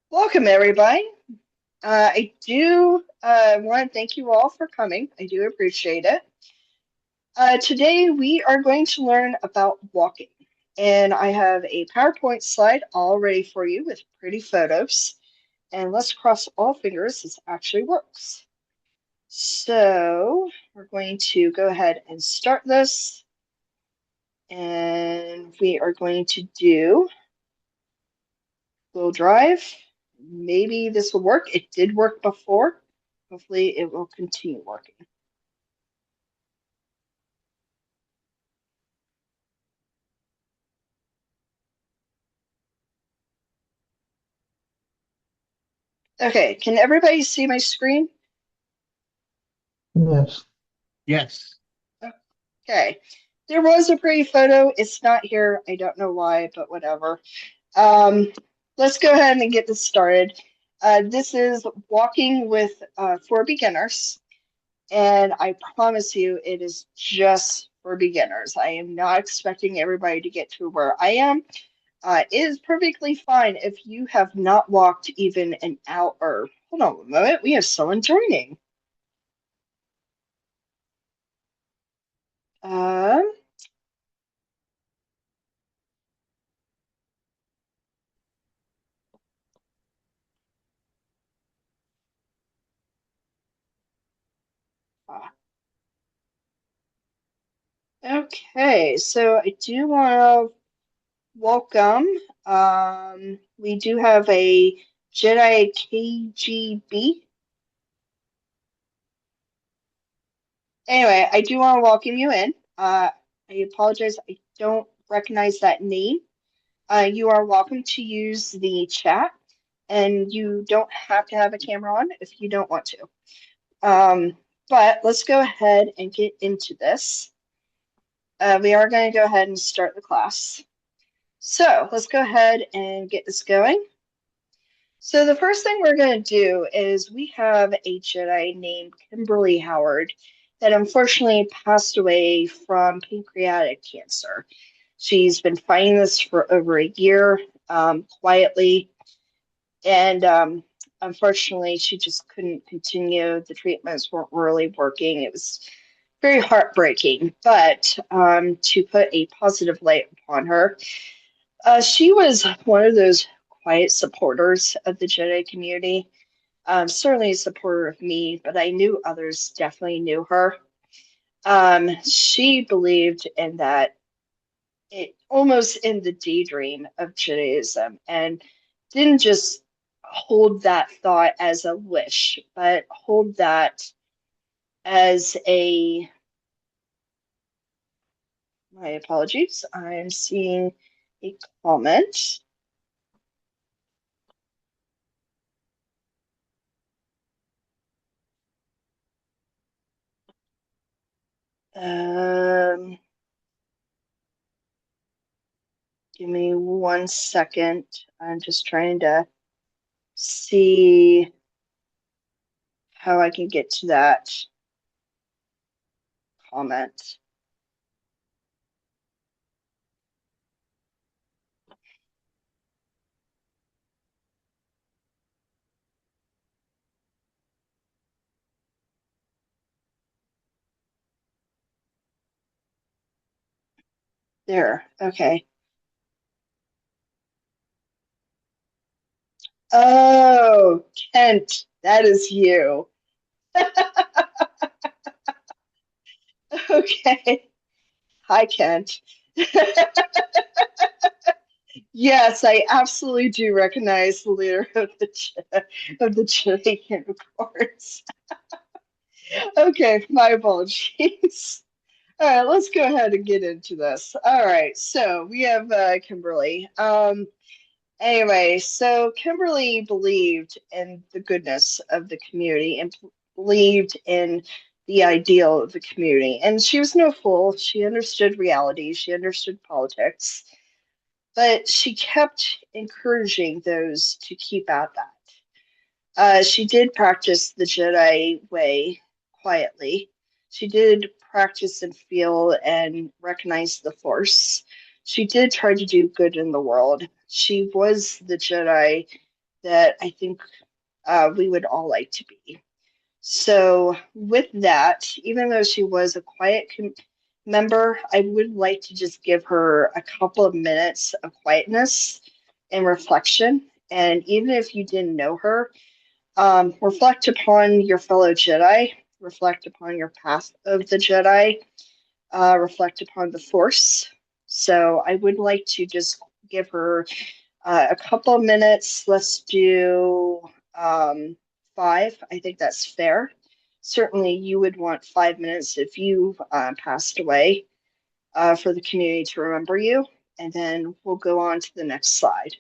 Welcome, everybody. I do want to thank you all for coming. I do appreciate it. Today, we are going to learn about walking. And I have a PowerPoint slide all ready for you with pretty photos. And let's cross all fingers this actually works. So, we're going to go ahead and start this. And we are going to do Google Drive. Maybe this will work. It did work before. Hopefully, it will continue working. Okay, can everybody see my screen? Yes. Yes. Okay. There was a pretty photo. It's not here. I don't know why, but whatever. Um, let's go ahead and get this started. This is walking with for beginners, and I promise you, it is just for beginners. I am not expecting everybody to get to where I am. It is perfectly fine if you have not walked even an hour. Hold on a moment. We have someone joining. Um, Okay, so I do want to welcome. We do have a Jedi KGB. Anyway, I do want to welcome you in. I apologize, I don't recognize that name. You are welcome to use the chat, and you don't have to have a camera on if you don't want to. But let's go ahead and get into this. We are going to go ahead and start the class. So let's go ahead and get this going. So the first thing we're going to do is we have a Jedi named Kimberly Howard that unfortunately passed away from pancreatic cancer. She's been fighting this for over a year, quietly, and unfortunately she just couldn't continue. The treatments weren't really working. It was very heartbreaking, but to put a positive light upon her, she was one of those quiet supporters of the Jedi community. Certainly a supporter of me, but I knew others definitely knew her. She believed in that, it almost in the daydream of Judaism, and didn't just hold that thought as a wish, but hold that as a, my apologies, I'm seeing a comment. Um, Give me 1 second. I'm just trying to see how I can get to that comment. There. Okay. Oh, Kent, that is you. Okay. Hi, Kent. Yes, I absolutely do recognize the leader of the Chili Unicorns. Okay, my apologies. All right, let's go ahead and get into this. All right, so we have Kimberly. Anyway, so Kimberly believed in the goodness of the community and believed in the ideal of the community. And she was no fool. She understood reality, she understood politics, but she kept encouraging those to keep at that. She did practice the Jedi way quietly. She did practice and feel and recognize the Force. She did try to do good in the world. She was the Jedi that I think we would all like to be. So, with that, even though she was a quiet member, I would like to just give her a couple of minutes of quietness and reflection. And even if you didn't know her, reflect upon your fellow Jedi, reflect upon your path of the Jedi, reflect upon the Force. So, I would like to just give her a couple of minutes. Let's do 5. I think that's fair. Certainly, you would want 5 minutes if you passed away for the community to remember you. And then we'll go on to the next slide.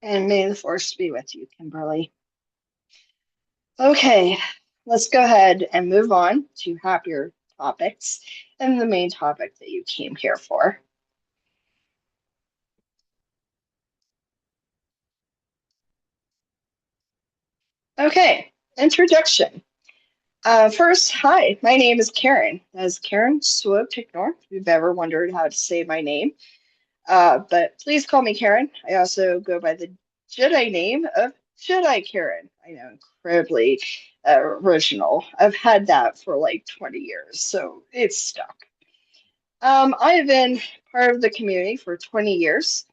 And may the force be with you, Kimberly. Okay, let's go ahead and move on to happier topics and the main topic that you came here for. Okay, introduction. First, hi, my name is Karen. As Karen Swope-Ticknor, if you've ever wondered how to say my name. But please call me Karen. I also go by the Jedi name of Jedi Karen. I know, incredibly original. I've had that for like 20 years, so it's stuck. I have been part of the community for 20 years.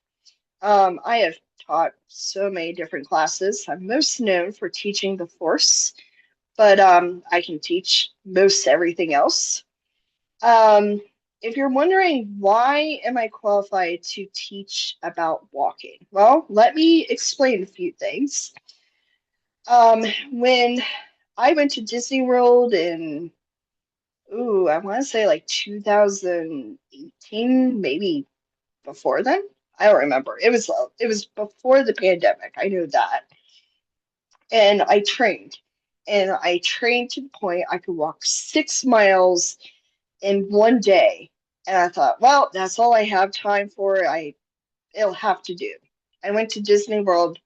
I have taught so many different classes. I'm most known for teaching the Force, but I can teach most everything else. Um, if you're wondering why am I qualified to teach about walking, well, let me explain a few things. When I went to Disney World in, ooh, I want to say like 2018, maybe before then. I don't remember. It was before the pandemic. I knew that. And I trained to the point I could walk 6 miles in one day. And I thought, well, that's all I have time for. It'll have to do. I went to Disney World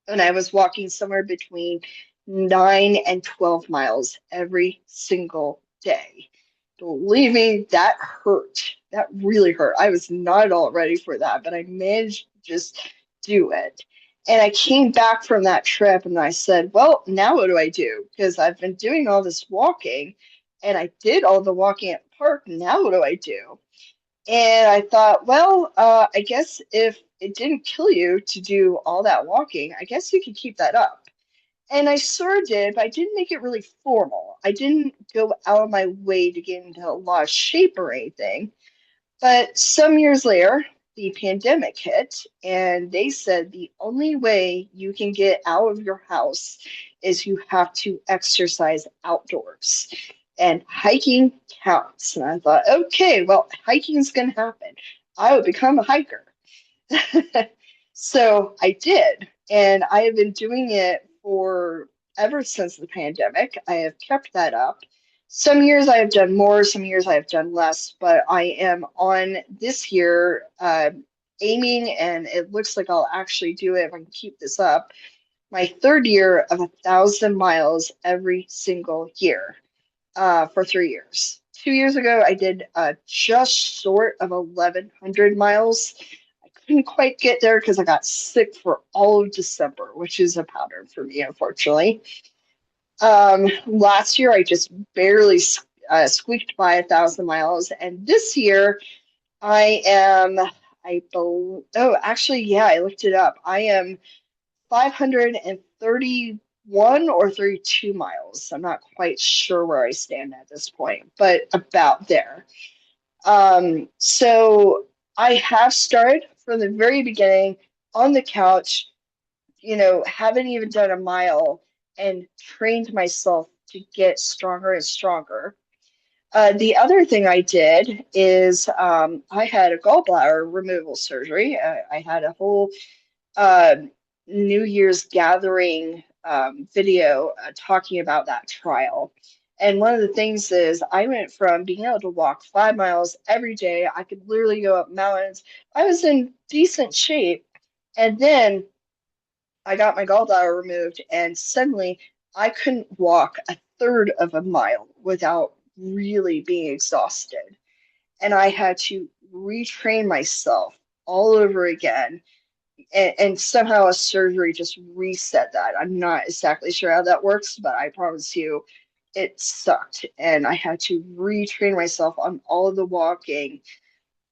and I was walking somewhere between 9 and 12 miles every single day. Believe me, that hurt. That really hurt. I was not at all ready for that, but I managed to just do it. And I came back from that trip and I said, well, now what do I do? Because I've been doing all this walking and I did all the walking at the park. Now what do I do? And I thought, well, I guess if it didn't kill you to do all that walking, I guess you could keep that up. And I sort of did, but I didn't make it really formal. I didn't go out of my way to get into a lot of shape or anything. But some years later, the pandemic hit, and they said the only way you can get out of your house is you have to exercise outdoors. And hiking counts. And I thought, okay, well, hiking is going to happen. I would become a hiker. So I did, and I have been doing it for ever since the pandemic. I have kept that up. Some years I have done more, some years I have done less, but I am on this year aiming, and it looks like I'll actually do it if I can keep this up. My third year of 1,000 miles every single year for 3 years. 2 years ago, I did just short of 1,100 miles. I couldn't quite get there because I got sick for all of December, which is a pattern for me, unfortunately. Last year, I just barely squeaked by 1,000 miles, and this year, I am. I believe. Oh, actually, yeah, I looked it up. I am 531 or 32 miles. I'm not quite sure where I stand at this point, but about there. So I have started from the very beginning on the couch, haven't even done a mile and trained myself to get stronger and stronger. The other thing I did is I had a gallbladder removal surgery. I had a whole uh, New Year's gathering video talking about that trial. And one of the things is I went from being able to walk 5 miles every day. I could literally go up mountains. I was in decent shape. And then I got my gallbladder removed, and suddenly I couldn't walk a third of a mile without really being exhausted. And I had to retrain myself all over again, and somehow a surgery just reset that. I'm not exactly sure how that works, but I promise you it sucked. And I had to retrain myself on all of the walking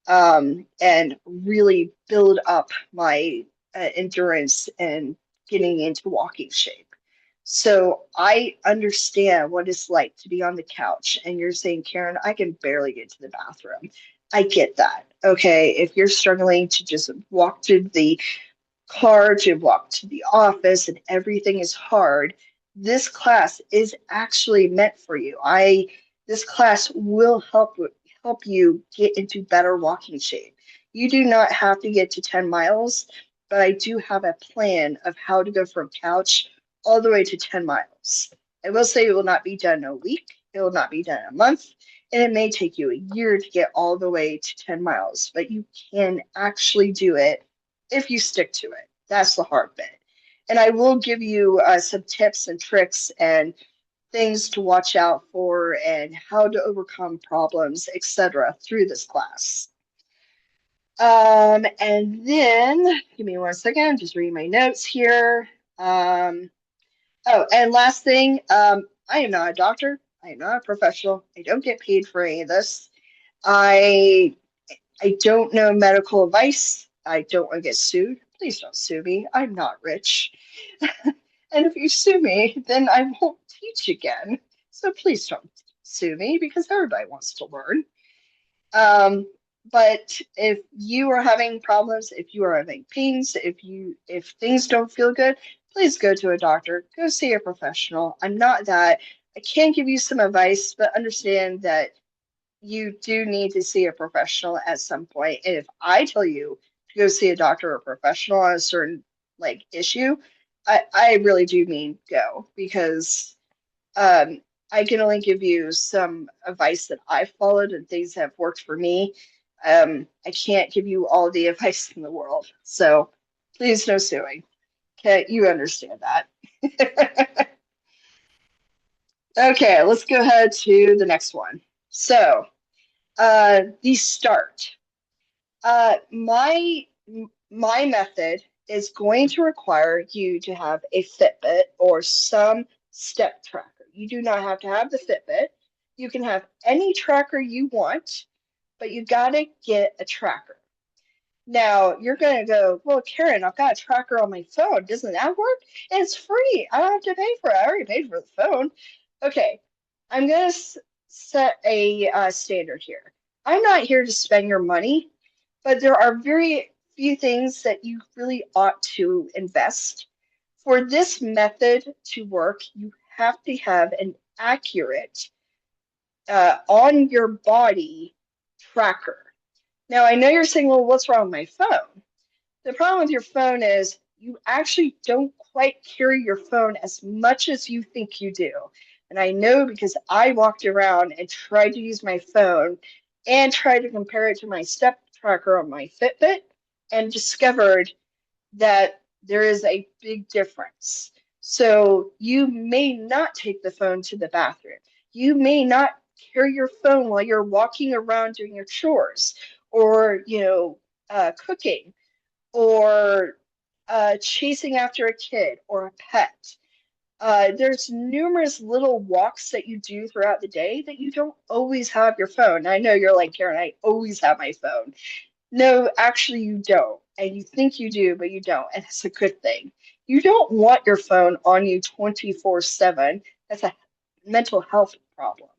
and really build up my endurance and getting into walking shape. So I understand what it's like to be on the couch. And you're saying, Karen, I can barely get to the bathroom. I get that. Okay. If you're struggling to just walk to the car to walk to the office and everything is hard, this class is actually meant for you. This class will help you get into better walking shape. You do not have to get to 10 miles, but I do have a plan of how to go from couch all the way to 10 miles. I will say it will not be done in a week, it will not be done in a month, and it may take you a year to get all the way to 10 miles, but you can actually do it if you stick to it. That's the hard bit. And I will give you some tips and tricks and things to watch out for and how to overcome problems, etc., through this class. And then give me 1 second, I'm just reading my notes here. Oh, and last thing, I am not a doctor. I am not a professional. I don't get paid for any of this. I I don't know medical advice. I don't want to get sued. Please don't sue me. I'm not rich. And if you sue me, then I won't teach again. So please don't sue me because everybody wants to learn. Um, but if you are having problems, if you are having pains, if things don't feel good, please go to a doctor. Go see a professional. I'm not that. I can give you some advice, but understand that you do need to see a professional at some point. And if I tell you to go see a doctor or a professional on a certain like issue, I really do mean go because um, I can only give you some advice that I've followed and things that have worked for me. I can't give you all the advice in the world. So please no suing. Okay, you understand that. Okay, let's go ahead to the next one. So, the start. My method is going to require you to have a Fitbit or some step tracker. You do not have to have the Fitbit. You can have any tracker you want, but you gotta get a tracker. Now you're gonna go, well, Karen, I've got a tracker on my phone. Doesn't that work? And it's free. I don't have to pay for it. I already paid for the phone. Okay, I'm gonna set a standard here. I'm not here to spend your money, but there are very few things that you really ought to invest. For this method to work, you have to have an accurate on your body tracker. Now, I know you're saying, well, what's wrong with my phone? The problem with your phone is you actually don't quite carry your phone as much as you think you do. And I know because I walked around and tried to use my phone and tried to compare it to my step tracker on my Fitbit and discovered that there is a big difference. So you may not take the phone to the bathroom. You may not carry your phone while you're walking around doing your chores or, cooking or chasing after a kid or a pet. There's numerous little walks that you do throughout the day that you don't always have your phone. I know you're like, Karen, I always have my phone. No, actually, you don't. And you think you do, but you don't. And it's a good thing. You don't want your phone on you 24/7. That's a mental health problem.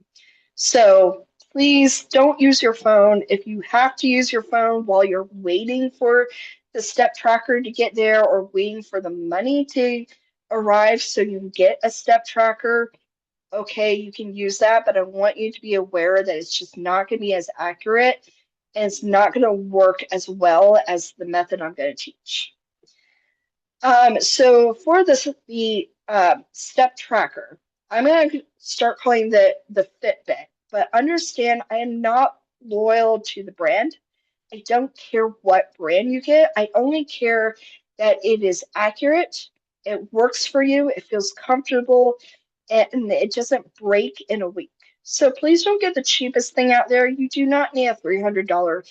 So please don't use your phone. If you have to use your phone while you're waiting for the step tracker to get there or waiting for the money to arrive so you can get a step tracker, okay, you can use that, but I want you to be aware that it's just not going to be as accurate and it's not going to work as well as the method I'm going to teach. So for the step tracker, I'm going to start calling the Fitbit, but understand I am not loyal to the brand. I don't care what brand you get. I only care that it is accurate, it works for you, it feels comfortable, and it doesn't break in a week. So please don't get the cheapest thing out there. You do not need a $300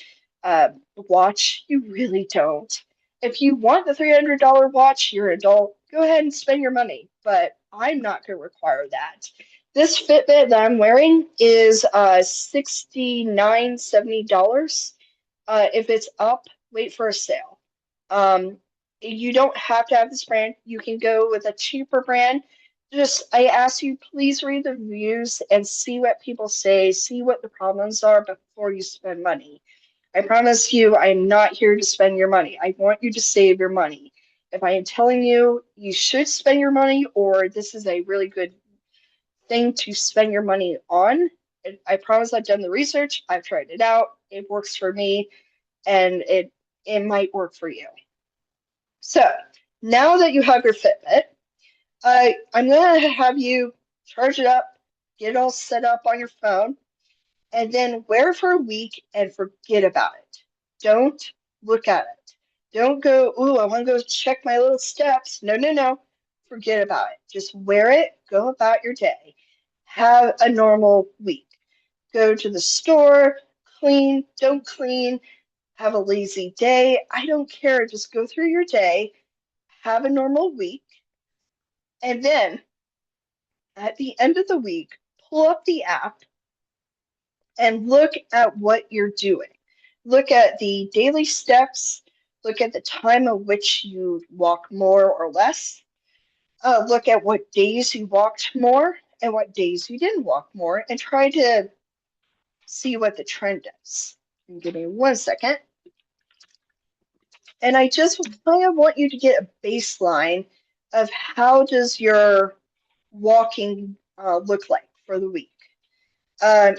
watch. You really don't. If you want the $300 watch, you're an adult, go ahead and spend your money, but I'm not going to require that. This Fitbit that I'm wearing is $69, $70. If it's up, wait for a sale. Um, you don't have to have this brand. You can go with a cheaper brand. Just, I ask you, please read the reviews and see what people say, see what the problems are before you spend money. I promise you, I'm not here to spend your money. I want you to save your money. If I am telling you you should spend your money or this is a really good thing to spend your money on, I promise I've done the research. I've tried it out. It works for me and it might work for you. So now that you have your Fitbit, I'm going to have you charge it up, get it all set up on your phone, and then wear it for a week and forget about it. Don't look at it. Don't go, ooh, I want to go check my little steps. No, no, no. Forget about it. Just wear it, go about your day. Have a normal week. Go to the store, clean, don't clean, have a lazy day. I don't care. Just go through your day, have a normal week, and then at the end of the week, pull up the app and look at what you're doing. Look at the daily steps, look at the time at which you walk more or less, look at what days you walked more and what days you didn't walk more, and try to see what the trend is. And give me 1 second. And I just kind of want you to get a baseline of how does your walking look like for the week.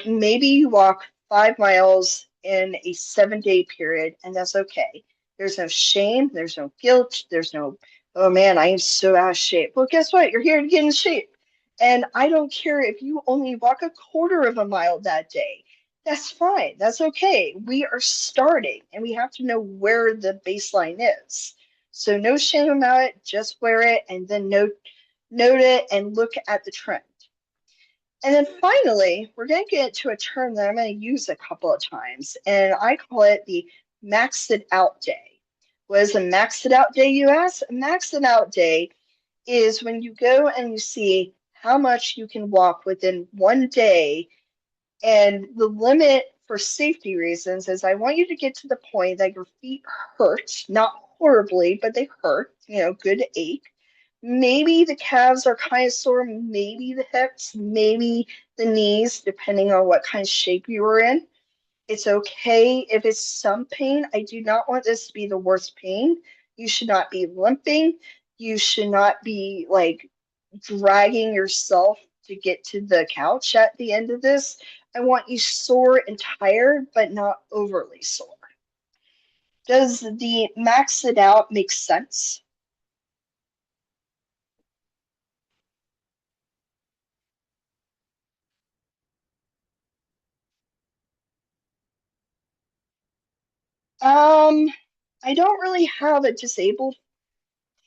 Maybe you walk 5 miles in a 7 day period, and that's okay. There's no shame, there's no guilt, there's no, oh man, I am so out of shape. Well, guess what? You're here to get in shape. And I don't care if you only walk a quarter of a mile that day. That's fine. That's okay. We are starting and we have to know where the baseline is. So no shame about it, just wear it and then note it and look at the trend. And then finally, we're going to get to a term that I'm going to use a couple of times, and I call it the max it out day. What is a max it out day, you ask? A max it out day is when you go and you see how much you can walk within 1 day, and the limit for safety reasons is I want you to get to the point that your feet hurt, not horribly, but they hurt, good ache. Maybe the calves are kind of sore, maybe the hips, maybe the knees, depending on what kind of shape you were in. It's okay if it's some pain. I do not want this to be the worst pain. You should not be limping. You should not be like dragging yourself to get to the couch at the end of this. I want you sore and tired, but not overly sore. Does the max it out make sense? Um, I don't really have a disabled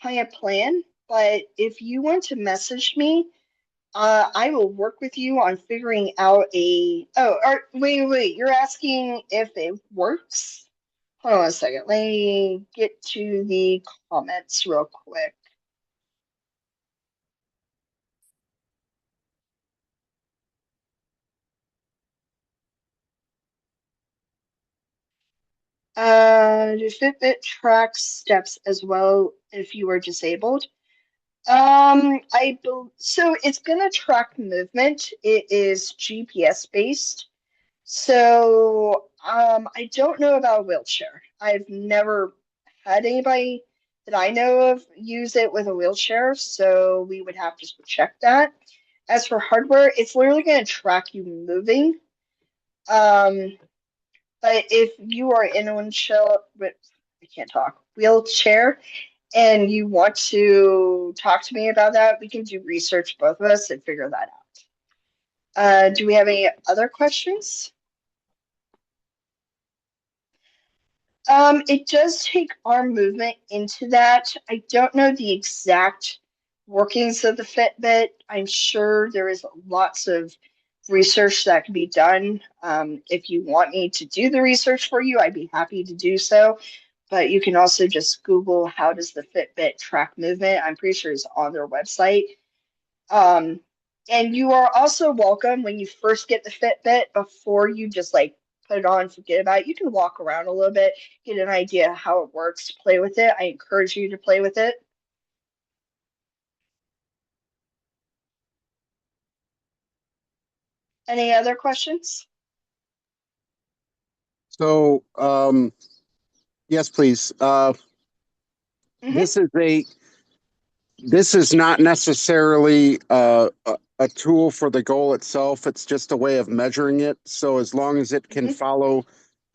client plan, but if you want to message me, I will work with you on figuring out a. Oh, wait. You're asking if it works? Hold on a second. Let me get to the comments real quick. Do Fitbit track steps as well if you are disabled? So it's gonna track movement. It is GPS based. So I don't know about a wheelchair. I've never had anybody that I know of use it with a wheelchair, so we would have to check that. As for hardware, it's literally going to track you moving. Um, but if you are in a wheelchair, but I can't talk, wheelchair, and you want to talk to me about that, we can do research, both of us, and figure that out. Do we have any other questions? It does take arm movement into that. I don't know the exact workings of the Fitbit. I'm sure there is lots of research that can be done. If you want me to do the research for you, I'd be happy to do so. But you can also just Google how does the Fitbit track movement. I'm pretty sure it's on their website. Um, and you are also welcome when you first get the Fitbit before you just like put it on, forget about it. You can walk around a little bit, get an idea how it works, play with it. I encourage you to play with it. Any other questions? So, yes, please. Hmm. This is a this is not necessarily a tool for the goal itself. It's just a way of measuring it. So as long as it can Hmm. follow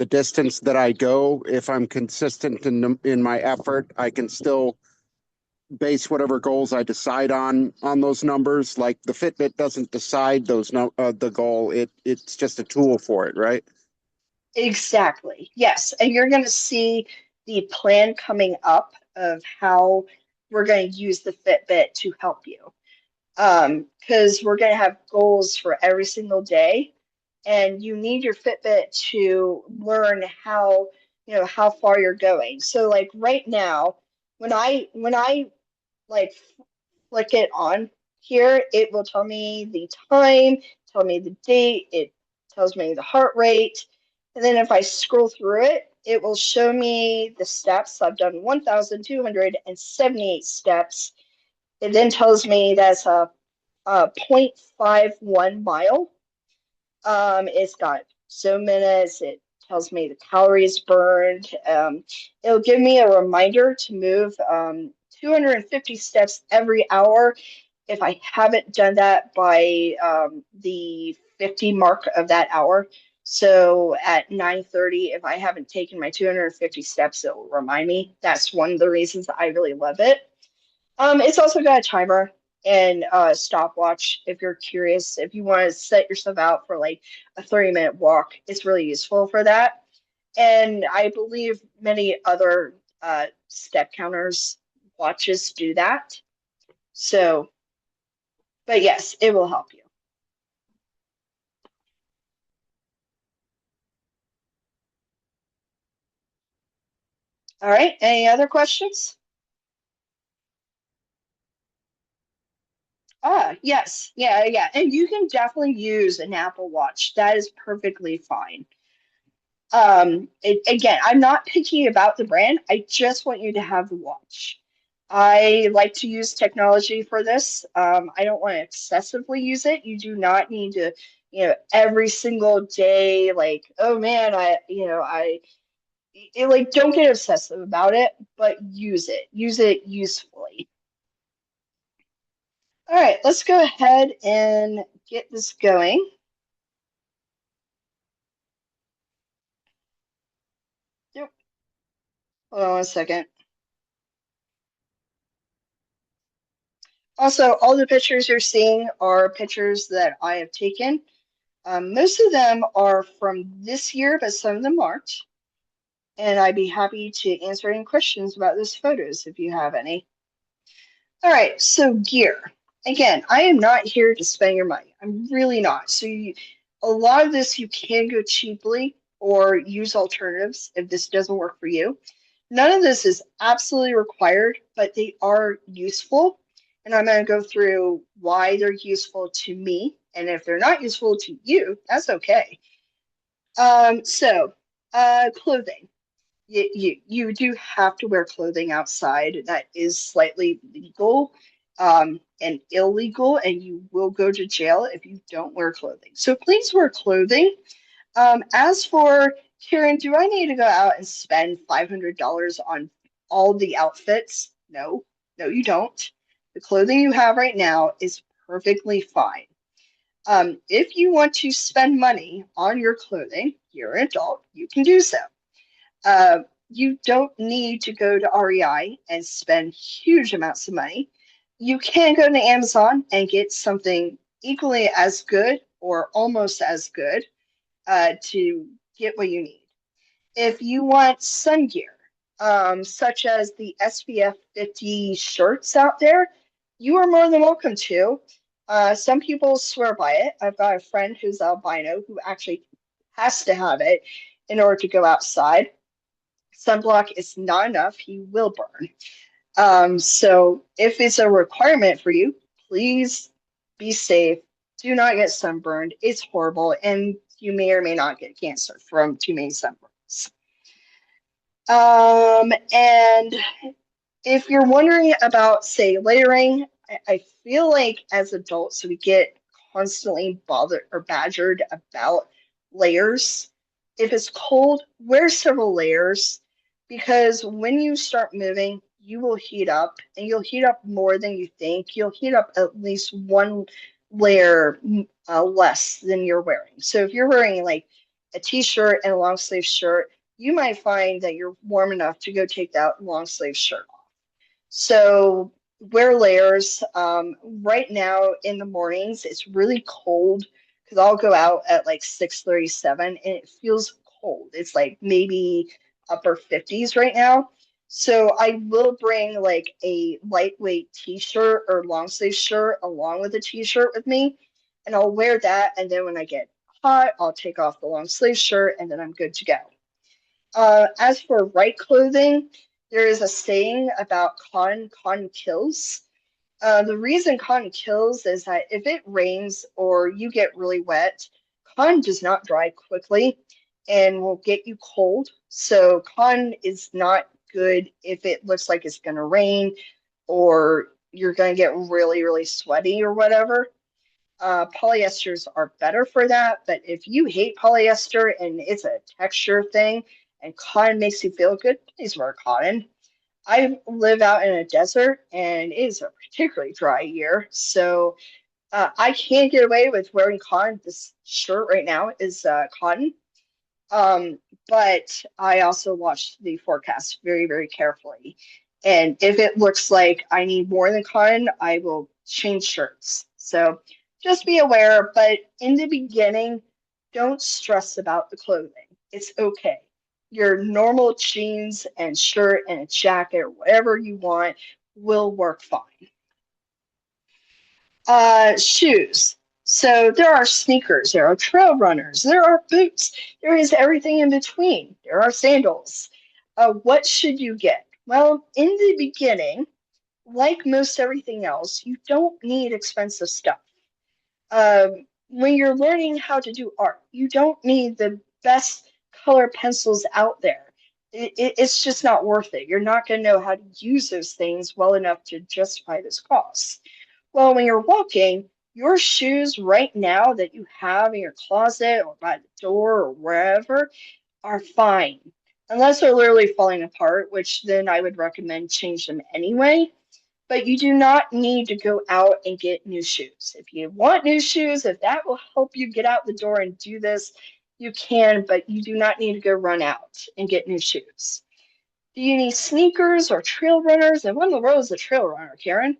the distance that I go. If I'm consistent in my effort, I can still base whatever goals I decide on those numbers. Like the Fitbit doesn't decide those no the goal. It's just a tool for it, right? Exactly. Yes. And you're going to see the plan coming up of how we're going to use the Fitbit to help you. Because we're going to have goals for every single day, and you need your Fitbit to learn how, how far you're going. So like right now, when I like flick it on here, it will tell me the time, tell me the date, it tells me the heart rate. And then if I scroll through it, it will show me the steps. I've done 1,278 steps. It then tells me that's a 0.51 mile. It's got so minutes. It tells me the calories burned. It'll give me a reminder to move 250 steps every hour if I haven't done that by the 50 mark of that hour. So at 9:30, if I haven't taken my 250 steps, it will remind me. That's one of the reasons I really love it. It's also got a timer and a stopwatch if you're curious. If you want to set yourself out for like a 30-minute walk, it's really useful for that. And I believe many other step counters watches do that. So, but yes, it will help you. All right. Any other questions? Ah, yes. Yeah, yeah. And you can definitely use an Apple Watch. That is perfectly fine. Again, I'm not picky about the brand. I just want you to have the watch. I like to use technology for this. I don't want to excessively use it. You do not need to, every single day, like, oh man, like, don't get obsessive about it, but use it. Use it usefully. All right, let's go ahead and get this going. Yep. Hold on 1 second. Also, all the pictures you're seeing are pictures that I have taken. Most of them are from this year, but some of them aren't. And I'd be happy to answer any questions about those photos if you have any. All right, so gear. Again, I am not here to spend your money. I'm really not. A lot of this you can go cheaply or use alternatives if this doesn't work for you. None of this is absolutely required, but they are useful. And I'm going to go through why they're useful to me. And if they're not useful to you, that's okay. Clothing. You do have to wear clothing outside. That is slightly legal and illegal, and you will go to jail if you don't wear clothing. So please wear clothing. As for Karen, do I need to go out and spend $500 on all the outfits? No, no, you don't. The clothing you have right now is perfectly fine. If you want to spend money on your clothing, you're an adult, you can do so. Uh, you don't need to go to REI and spend huge amounts of money. You can go to Amazon and get something equally as good or almost as good to get what you need. If you want sun gear, such as the SPF 50 shirts out there, you are more than welcome to. Some people swear by it. I've got a friend who's albino who actually has to have it in order to go outside. Sunblock is not enough, he will burn. So if it's a requirement for you, please be safe. Do not get sunburned. It's horrible, and you may or may not get cancer from too many sunburns. And if you're wondering about, say, layering, I feel like as adults we get constantly bothered or badgered about layers. If it's cold, wear several layers because when you start moving, you will heat up and you'll heat up more than you think. You'll heat up at least one layer less than you're wearing. So if you're wearing like a t-shirt and a long sleeve shirt, you might find that you're warm enough to go take that long sleeve shirt off. So wear layers. Right now in the mornings, it's really cold because I'll go out at like 6:37 and it feels cold. It's like maybe upper 50s right now. So I will bring like a lightweight t-shirt or long sleeve shirt along with a t-shirt with me, and I'll wear that. And then when I get hot, I'll take off the long sleeve shirt and then I'm good to go. As for right clothing, there is a saying about cotton kills. The reason cotton kills is that if it rains or you get really wet, cotton does not dry quickly and will get you cold. So cotton is not good if it looks like it's going to rain or you're going to get really, really sweaty or whatever. Polyesters are better for that, but if you hate polyester and it's a texture thing and cotton makes you feel good, please wear cotton. I live out in a desert and it is a particularly dry year, so I can't get away with wearing cotton. This shirt right now is cotton, um, but I also watch the forecast very, very carefully. And if it looks like I need more than cotton, I will change shirts. So just be aware, but in the beginning, don't stress about the clothing. It's okay. Your normal jeans and shirt and a jacket or whatever you want will work fine. Shoes. So there are sneakers, there are trail runners, there are boots, there is everything in between. There are sandals. What should you get? Well, in the beginning, like most everything else, you don't need expensive stuff. When you're learning how to do art, you don't need the best color pencils out there. It's just not worth it. You're not going to know how to use those things well enough to justify this cost. Well, when you're walking, your shoes right now that you have in your closet or by the door or wherever are fine. Unless they're literally falling apart, which then I would recommend change them anyway. But you do not need to go out and get new shoes. If you want new shoes, if that will help you get out the door and do this, you can, but you do not need to go run out and get new shoes. Do you need sneakers or trail runners? And what in the world is a trail runner, Karen?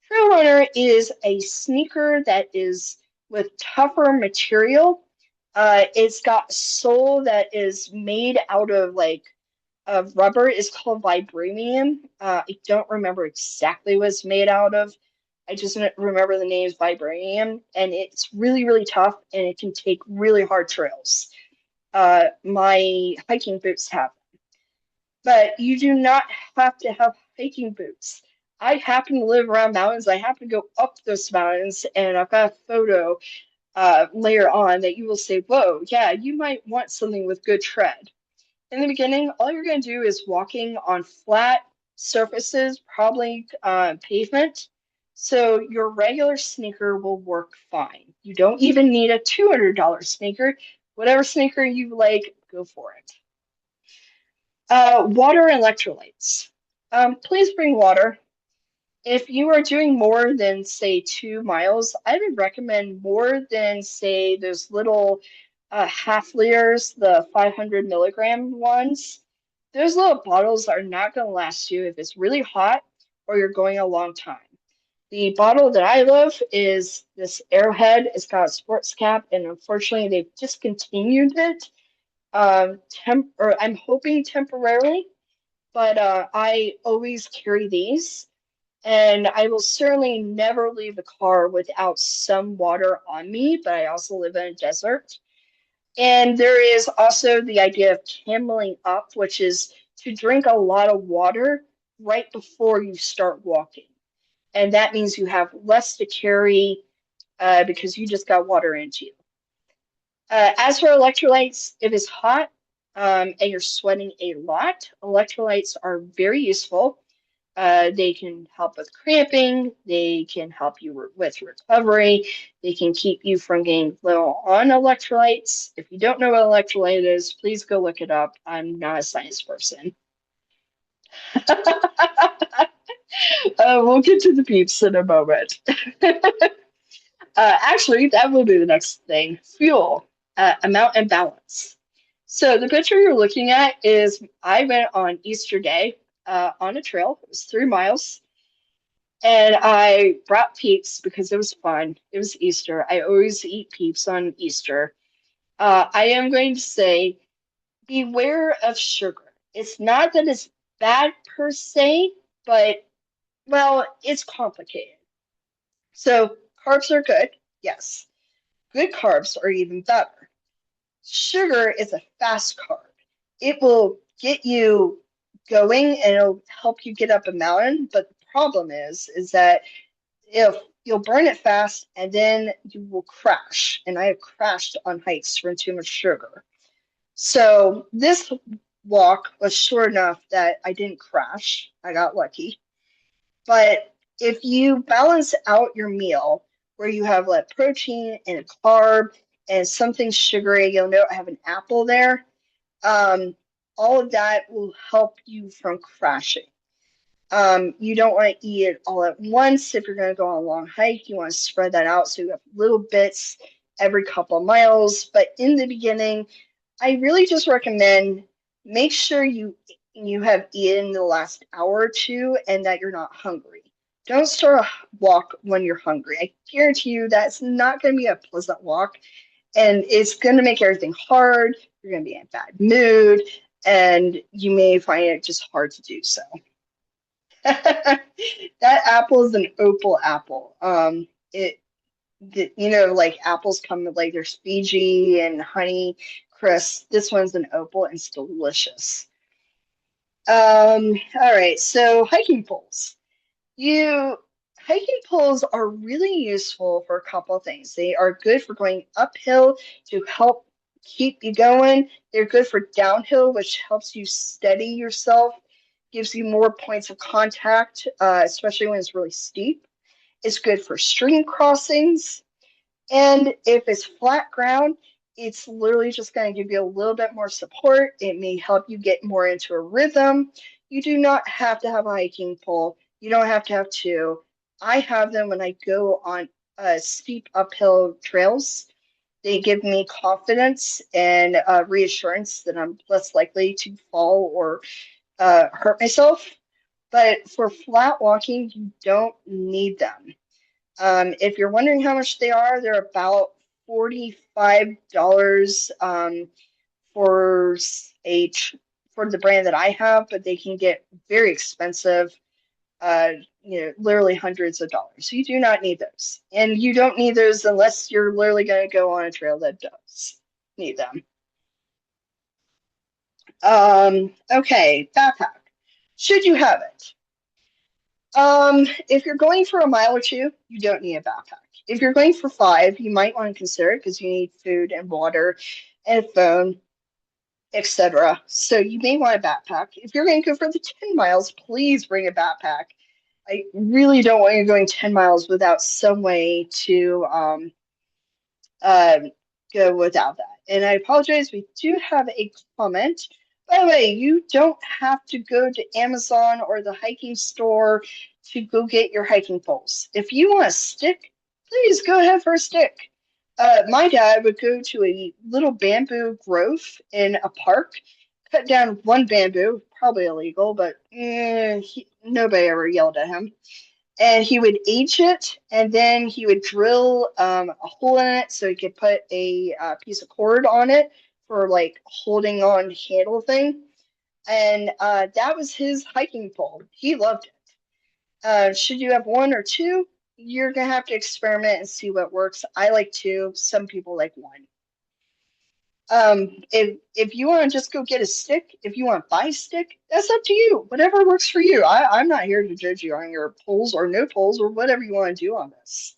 Trail runner is a sneaker that is with tougher material. It's got sole that is made out of like of rubber. It's called vibranium. I don't remember exactly what it's made out of. I just remember the name is vibranium, and it's really, really tough, and it can take really hard trails. My hiking boots have, but you do not have to have hiking boots. I happen to live around mountains. I happen to go up those mountains, and I've got a photo later on that you will say, "Whoa, yeah, you might want something with good tread." In the beginning, all you're going to do is walking on flat surfaces, probably pavement. So your regular sneaker will work fine. You don't even need a $200 sneaker. Whatever sneaker you like, go for it. Water and electrolytes. Please bring water. If you are doing more than, say, 2 miles, I would recommend more than, say, those little half liters, the 500 milligram ones. Those little bottles are not going to last you if it's really hot or you're going a long time. The bottle that I love is this Arrowhead. It's got a sports cap, and unfortunately, they've discontinued it. Or I'm hoping temporarily, but I always carry these. And I will certainly never leave the car without some water on me, but I also live in a desert. And there is also the idea of cameling up, which is to drink a lot of water right before you start walking. And that means you have less to carry because you just got water into you. As for electrolytes, if it's hot and you're sweating a lot, electrolytes are very useful. They can help with cramping. They can help you with recovery. They can keep you from getting low on electrolytes. If you don't know what electrolyte is, please go look it up. I'm not a science person. We'll get to the peeps in a moment. Actually, that will be the next thing. Fuel, amount and balance. So the picture you're looking at is I went on Easter Day on a trail. It was 3 miles. And I brought Peeps because it was fun. It was Easter. I always eat Peeps on Easter. I am going to say beware of sugar. It's not that it's bad per se, but well, it's complicated. So carbs are good, yes. Good carbs are even better. Sugar is a fast carb. It will get you going and it'll help you get up a mountain. But the problem is that if you'll burn it fast and then you will crash. And I have crashed on hikes from too much sugar. So this walk was short enough that I didn't crash. I got lucky. But if you balance out your meal where you have like protein and a carb and something sugary, you'll note I have an apple there. Um, all of that will help you from crashing. You don't want to eat it all at once. If you're going to go on a long hike, you want to spread that out so you have little bits every couple of miles. But in the beginning, I really just recommend make sure you have eaten the last hour or two and that you're not hungry. Don't start a walk when you're hungry. I guarantee you that's not going to be a pleasant walk and it's going to make everything hard. You're going to be in a bad mood and you may find it just hard to do so. That apple is an opal apple. Like apples come with like there's Fiji and honey crisp. This one's an opal and it's delicious. All right, so hiking poles. You Hiking poles are really useful for a couple of things. They are good for going uphill to help keep you going. They're good for downhill, which helps you steady yourself, gives you more points of contact, especially when it's really steep. It's good for stream crossings. And if it's flat ground, it's literally just going to give you a little bit more support. It may help you get more into a rhythm. You do not have to have a hiking pole. You don't have to have two. I have them when I go on steep uphill trails. They give me confidence and reassurance that I'm less likely to fall or hurt myself. But for flat walking, you don't need them. If you're wondering how much they are, they're about $45 for a for the brand that I have, but they can get very expensive, uh, literally hundreds of dollars. So you do not need those. And you don't need those unless you're literally going to go on a trail that does need them. Okay, backpack. Should you have it? If you're going for a mile or two, you don't need a backpack. If you're going for 5, you might want to consider it because you need food and water and a phone, etc. So you may want a backpack. If you're going to go for the 10 miles, please bring a backpack. I really don't want you going 10 miles without some way to um, go without that. And I apologize, we do have a comment. By the way, you don't have to go to Amazon or the hiking store to go get your hiking poles. If you want a stick, please go ahead for a stick. My dad would go to a little bamboo grove in a park, cut down one bamboo, probably illegal, but nobody ever yelled at him and he would age it, and then he would drill a hole in it so he could put a piece of cord on it for like holding on handle thing. And that was his hiking pole. He loved it. Should you have one or two, you're gonna have to experiment and see what works. I like two. Some people like one. If you want to just go get a stick, if you want to buy a stick, that's up to you. Whatever works for you. I'm not here to judge you on your polls or no polls or whatever you want to do on this.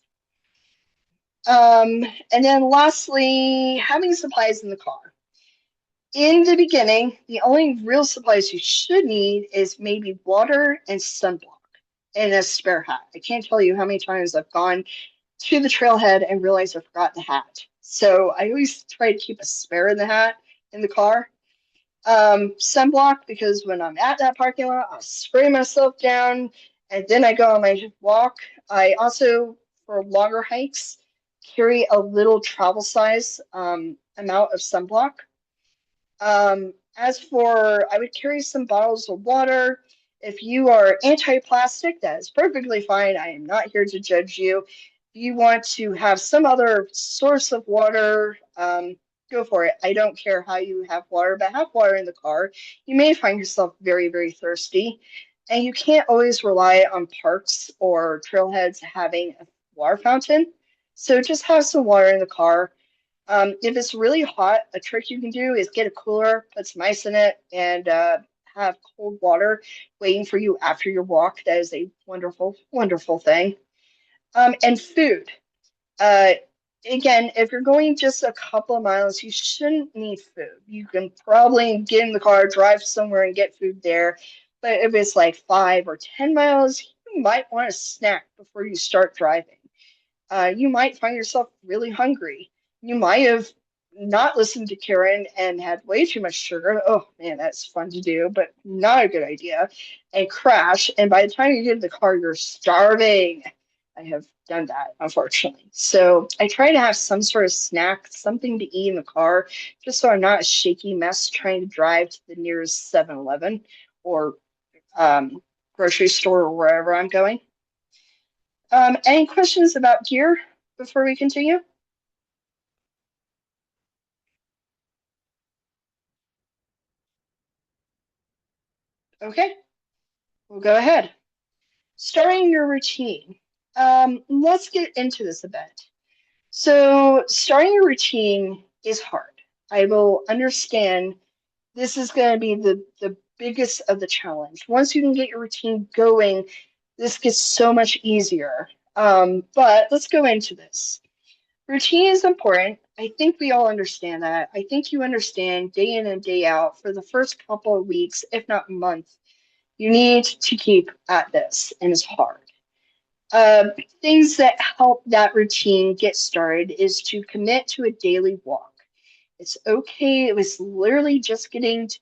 And then lastly, having supplies in the car. In the beginning, the only real supplies you should need is maybe water and sunblock and a spare hat. I can't tell you how many times I've gone to the trailhead and realized I forgot the hat. So I always try to keep a spare in the hat in the car. Sunblock because when I'm at that parking lot, I'll spray myself down and then I go on my walk. I also, for longer hikes, carry a little travel size amount of sunblock. As for, I would carry some bottles of water. If you are anti-plastic, that is perfectly fine. I am not here to judge you. If you want to have some other source of water, go for it. I don't care how you have water, but have water in the car. You may find yourself very, very thirsty, and you can't always rely on parks or trailheads having a water fountain. So just have some water in the car. If it's really hot, a trick you can do is get a cooler, put some ice in it, and have cold water waiting for you after your walk. That is a wonderful, wonderful thing. And food. Uh, Again, if you're going just a couple of miles, you shouldn't need food. You can probably get in the car, drive somewhere, and get food there. But if it's like 5 or 10 miles, you might want a snack before you start driving. You might find yourself really hungry. You might have not listened to Karen and had way too much sugar. Oh man, that's fun to do, but not a good idea. And crash. And by the time you get in the car, you're starving. I have done that, unfortunately. So I try to have some sort of snack, something to eat in the car, just so I'm not a shaky mess trying to drive to the nearest 7-Eleven or um, grocery store or wherever I'm going. Any questions about gear before we continue? Okay, we'll go ahead. Starting your routine. Let's get into this a bit. So, starting your routine is hard. I will understand this is going to be the biggest of the challenge. Once you can get your routine going, this gets so much easier. But let's go into this. Routine is important. I think we all understand that. I think you understand day in and day out for the first couple of weeks, if not months, you need to keep at this, and it's hard. Um, Things that help that routine get started is to commit to a daily walk. It's okay. It was literally just getting to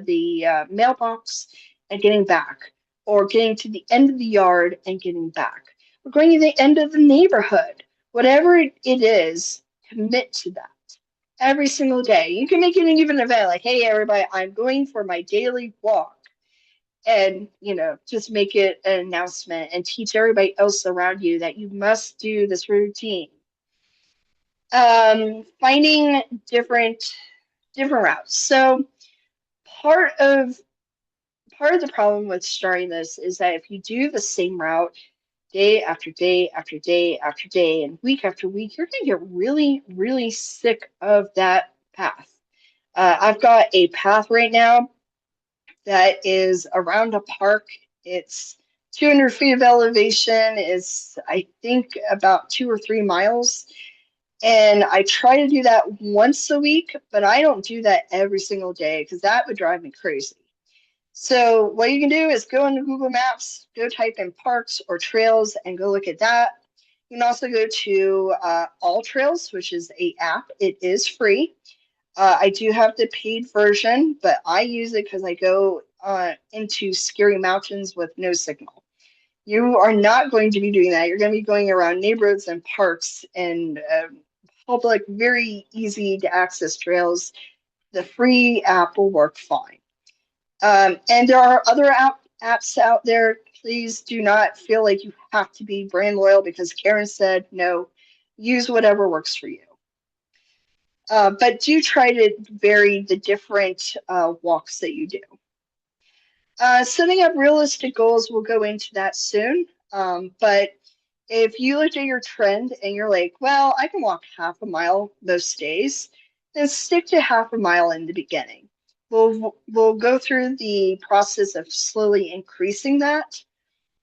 the mailbox and getting back, or getting to the end of the yard and getting back, or going to the end of the neighborhood. Whatever it is, commit to that every single day. You can make it an even event like, hey, everybody, I'm going for my daily walk. And, just make it an announcement and teach everybody else around you that you must do this routine. Finding different routes. So part of part of the problem with starting this is that if you do the same route day after day after day after day and week after week, you're going to get really, really sick of that path. I've got a path right now that is around a park. It's 200 feet of elevation, is I think about 2 or 3 miles. And I try to do that once a week, but I don't do that every single day because that would drive me crazy. So what you can do is go into Google Maps, go type in parks or trails, and go look at that. You can also go to All Trails, which is a app. It is free. I do have the paid version, but I use it because I go into scary mountains with no signal. You are not going to be doing that. You're going to be going around neighborhoods and parks and public, very easy to access trails. The free app will work fine. And there are other apps out there. Please do not feel like you have to be brand loyal because Karen said no. Use whatever works for you. But do try to vary the different walks that you do. Setting up realistic goals, we'll go into that soon. But if you looked at your trend and you're like, well, I can walk half a mile most days, then stick to half a mile in the beginning. We'll go through the process of slowly increasing that,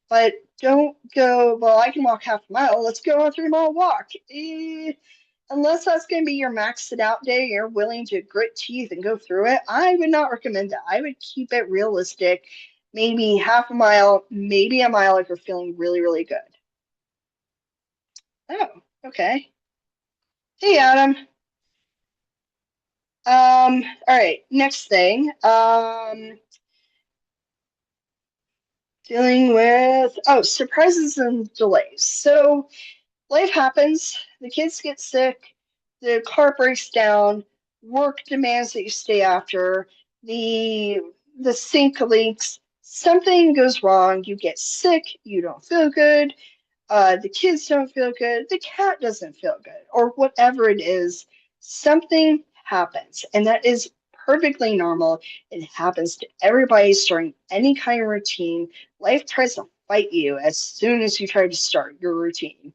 but don't go, well, I can walk half a mile. Let's go on a 3 mile walk. Unless that's going to be your maxed out day, you're willing to grit teeth and go through it, I would not recommend that. I would keep it realistic, maybe half a mile, maybe a mile if you're feeling really, really good. Oh, okay. Hey, Adam. All right, next thing. Dealing with, oh, surprises and delays. So life happens, the kids get sick, the car breaks down. work demands that you stay after, the the sink leaks, something goes wrong, you get sick, you don't feel good, the kids don't feel good, the cat doesn't feel good, or whatever it is, something happens. And that is perfectly normal. It happens to everybody starting any kind of routine. Life tries to fight you as soon as you try to start your routine.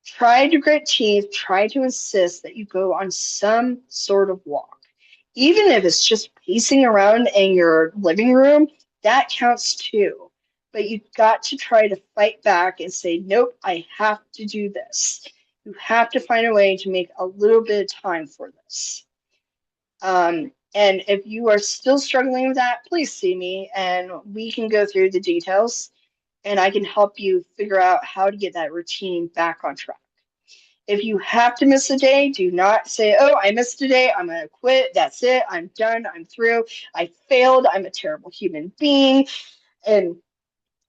Try to grit teeth, try to insist that you go on some sort of walk. Even if it's just pacing around in your living room, that counts too. But you've got to try to fight back and say, nope, I have to do this. You have to find a way to make a little bit of time for this. And if you are still struggling with that, please see me and we can go through the details and I can help you figure out how to get that routine back on track. If you have to miss a day, do not say, oh, I missed a day. I'm going to quit. That's it. I'm done. I'm through. I failed. I'm a terrible human being. And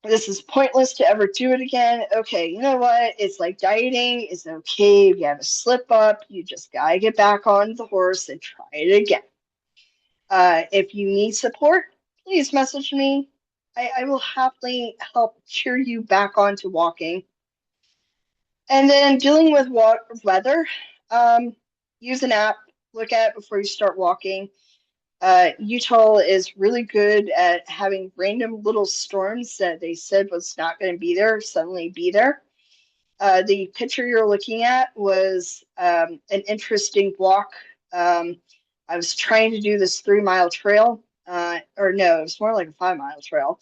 this is pointless to ever do it again. Okay, you know what? It's like dieting. It's okay if you have a slip up. You just got to get back on the horse and try it again. If you need support, please message me. I will happily help cheer you back onto walking. And then dealing with weather, um, use an app, look at it before you start walking. Utah is really good at having random little storms that they said was not going to be there, suddenly be there. The picture you're looking at was an interesting walk. I was trying to do this 3 mile trail, or no, it was more like a 5 mile trail.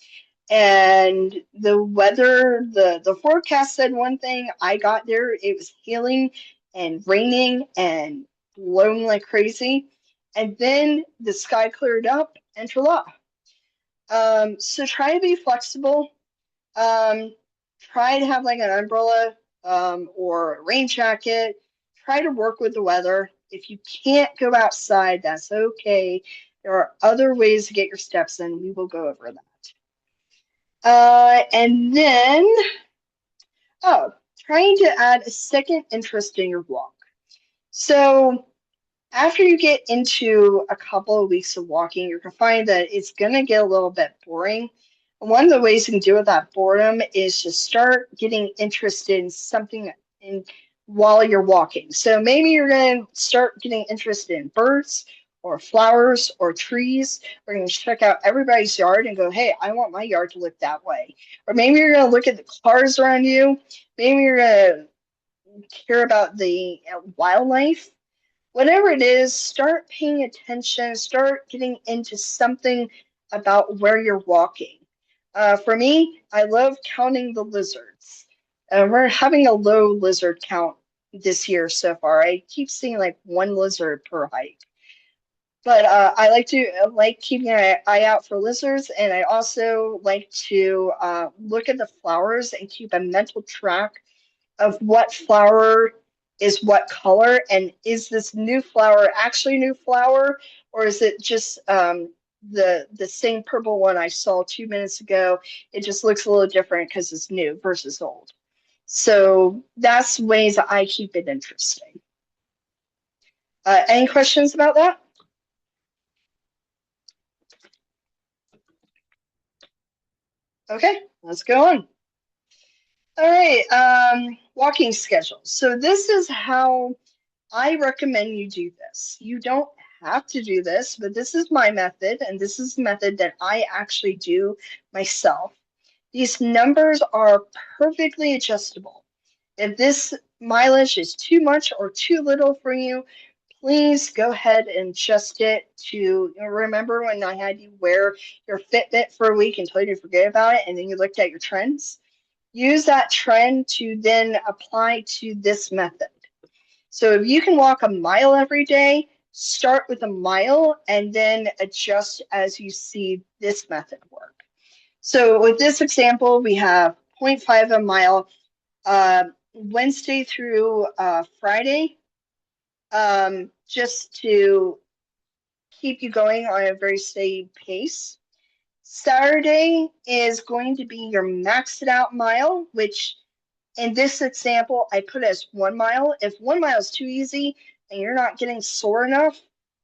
And the weather, the forecast said one thing. I got there, it was hailing and raining and blowing like crazy. And then the sky cleared up and voila. So try to be flexible. Um, Try to have like an umbrella or a rain jacket. Try to work with the weather. If you can't go outside, that's okay. There are other ways to get your steps in. We will go over that. And then, oh, trying to add a second interest in your walk. So after you get into a couple of weeks of walking, you're going to find that it's going to get a little bit boring. And one of the ways you can deal with that boredom is to start getting interested in something in while you're walking. So maybe you're going to start getting interested in birds or flowers or trees. We're going to check out everybody's yard and go, hey, I want my yard to look that way. Or maybe you're going to look at the cars around you. Maybe you're going to care about the wildlife. Whatever it is, start paying attention, start getting into something about where you're walking. For me, I love counting the lizards. We're having a low lizard count this year so far. I keep seeing like one lizard per hike. But I like keeping an eye out for lizards, and I also like to look at the flowers and keep a mental track of what flower is what color, and is this new flower actually new flower, or is it just the same purple one I saw 2 minutes ago? It just looks a little different because it's new versus old. So that's ways that I keep it interesting. Any questions about that? Okay, let's go on. All right, walking schedule. So this is how I recommend you do this. You don't have to do this, but this is my method, and this is the method that I actually do myself. These numbers are perfectly adjustable. If this mileage is too much or too little for you, please go ahead and adjust it to, remember when I had you wear your Fitbit for a week until you forget about it, and then you looked at your trends? Use that trend to then apply to this method. So if you can walk a mile every day, start with a mile and then adjust as you see this method work. So with this example, we have 0.5 a mile Wednesday through Friday, just to keep you going on a very steady pace. Saturday is going to be your maxed out mile, which in this example, I put as 1 mile. If 1 mile is too easy and you're not getting sore enough,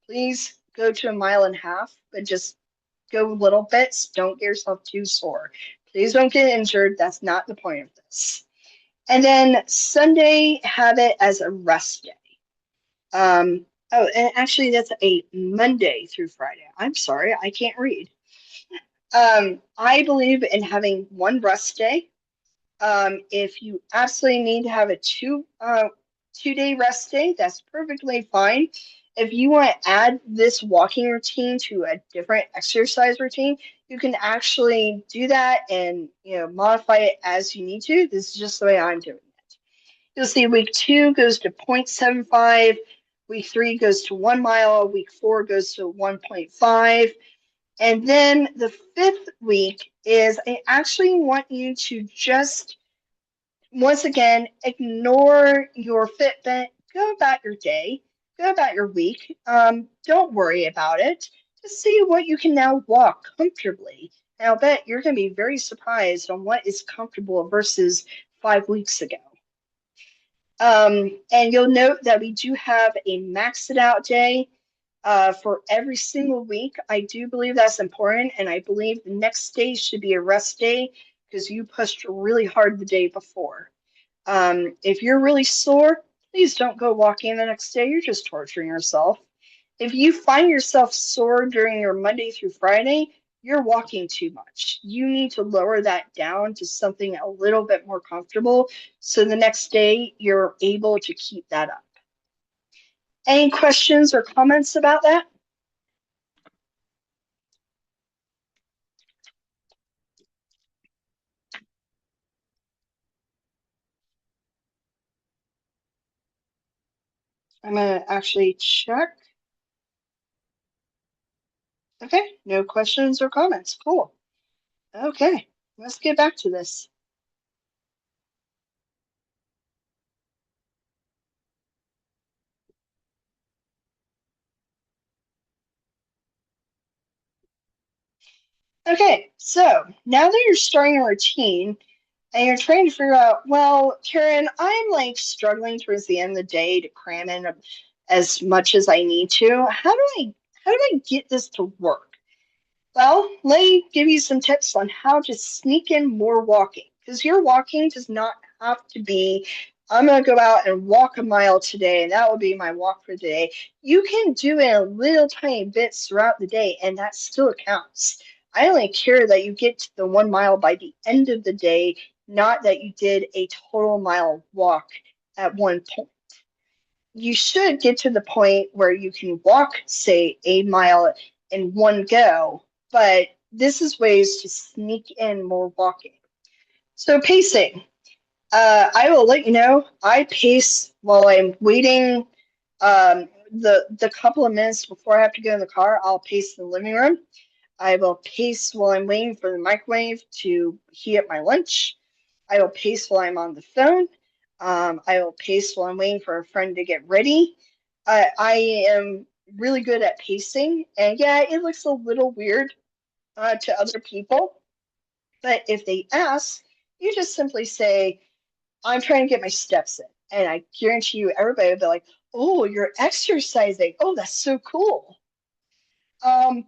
Please go to 1.5 miles, but just go little bits. Don't get yourself too sore. Please don't get injured. That's not the point of this. And then Sunday, have it as a rest day. Oh, and actually, that's a Monday through Friday. I'm sorry, I can't read. I believe in having one rest day. If you absolutely need to have a 2 day rest day, that's perfectly fine. If you want to add this walking routine to a different exercise routine, you can actually do that and modify it as you need to. This is just the way I'm doing it. You'll see week 2 goes to 0.75, week 3 goes to 1 mile, week 4 goes to 1.5. And then the 5th week is I actually want you to just once again ignore your Fitbit, go about your day, go about your week. Don't worry about it. Just see what you can now walk comfortably. And I'll bet you're going to be very surprised on what is comfortable versus 5 weeks ago. And you'll note that we do have a max it out day for every single week. I do believe that's important, and I believe the next day should be a rest day because you pushed really hard the day before. If you're really sore, please don't go walking the next day. You're just torturing yourself. If you find yourself sore during your Monday through Friday, you're walking too much. You need to lower that down to something a little bit more comfortable so the next day you're able to keep that up. Any questions or comments about that? I'm going to actually check. Okay, no questions or comments. Cool. Okay, let's get back to this. Okay, so now that you're starting a routine and you're trying to figure out, well, Karen, I'm like struggling towards the end of the day to cram in as much as I need to. How do I get this to work? Well, let me give you some tips on how to sneak in more walking because your walking does not have to be, I'm going to go out and walk a mile today, and that will be my walk for the day. You can do it in little tiny bits throughout the day, and that still counts. I only care that you get to the 1 mile by the end of the day, not that you did a total mile walk at one point. You should get to the point where you can walk, say, a mile in one go, but this is ways to sneak in more walking. So pacing. I will let you know, I pace while I'm waiting the couple of minutes before I have to go in the car. I'll pace in the living room. I will pace while I'm waiting for the microwave to heat up my lunch. I will pace while I'm on the phone. I will pace while I'm waiting for a friend to get ready. I am really good at pacing, and yeah, it looks a little weird to other people, but if they ask, you just simply say, I'm trying to get my steps in. And I guarantee you, everybody will be like, oh, you're exercising. Oh, that's so cool.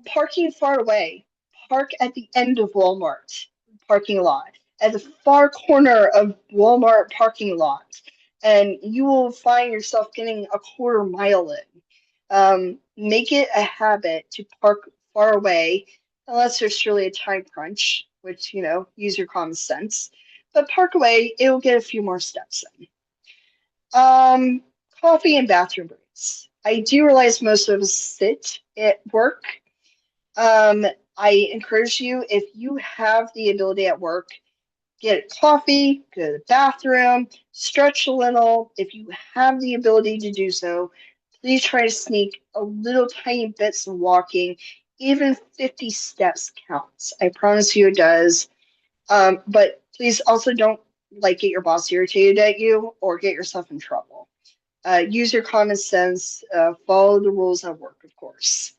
Parking far away. Park at the end of Walmart parking lot, at the far corner of Walmart parking lot, and you will find yourself getting a quarter mile in. Make it a habit to park far away, unless there's truly a time crunch, which, use your common sense. But park away, it will get a few more steps in. Coffee and bathroom breaks. I do realize most of us sit at work. I encourage you, if you have the ability at work, get coffee, go to the bathroom, stretch a little. If you have the ability to do so, please try to sneak a little tiny bits of walking. Even 50 steps counts. I promise you it does. But please also don't get your boss irritated at you or get yourself in trouble. Use your common sense, follow the rules at work, of course.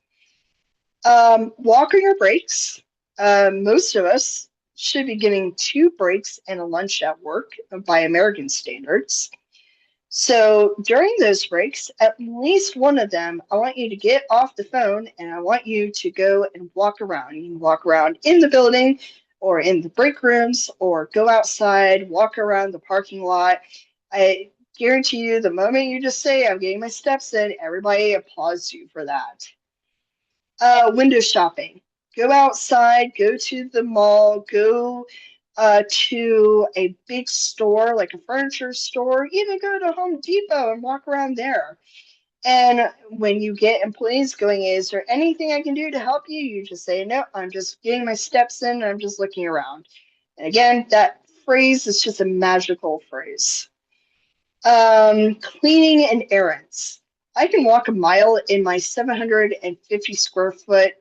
Walking or breaks. Most of us should be getting 2 breaks and a lunch at work by American standards. So during those breaks, at least one of them, I want you to get off the phone and I want you to go and walk around. You can walk around in the building or in the break rooms or go outside, walk around the parking lot. I guarantee you, the moment you just say, I'm getting my steps in, everybody applauds you for that. Window shopping. Go outside, go to the mall, go to a big store like a furniture store, even go to Home Depot and walk around there. And when you get employees going, is there anything I can do to help you? You just say, no, I'm just getting my steps in and I'm just looking around. And again, that phrase is just a magical phrase. Cleaning and errands. I can walk a mile in my 750 square foot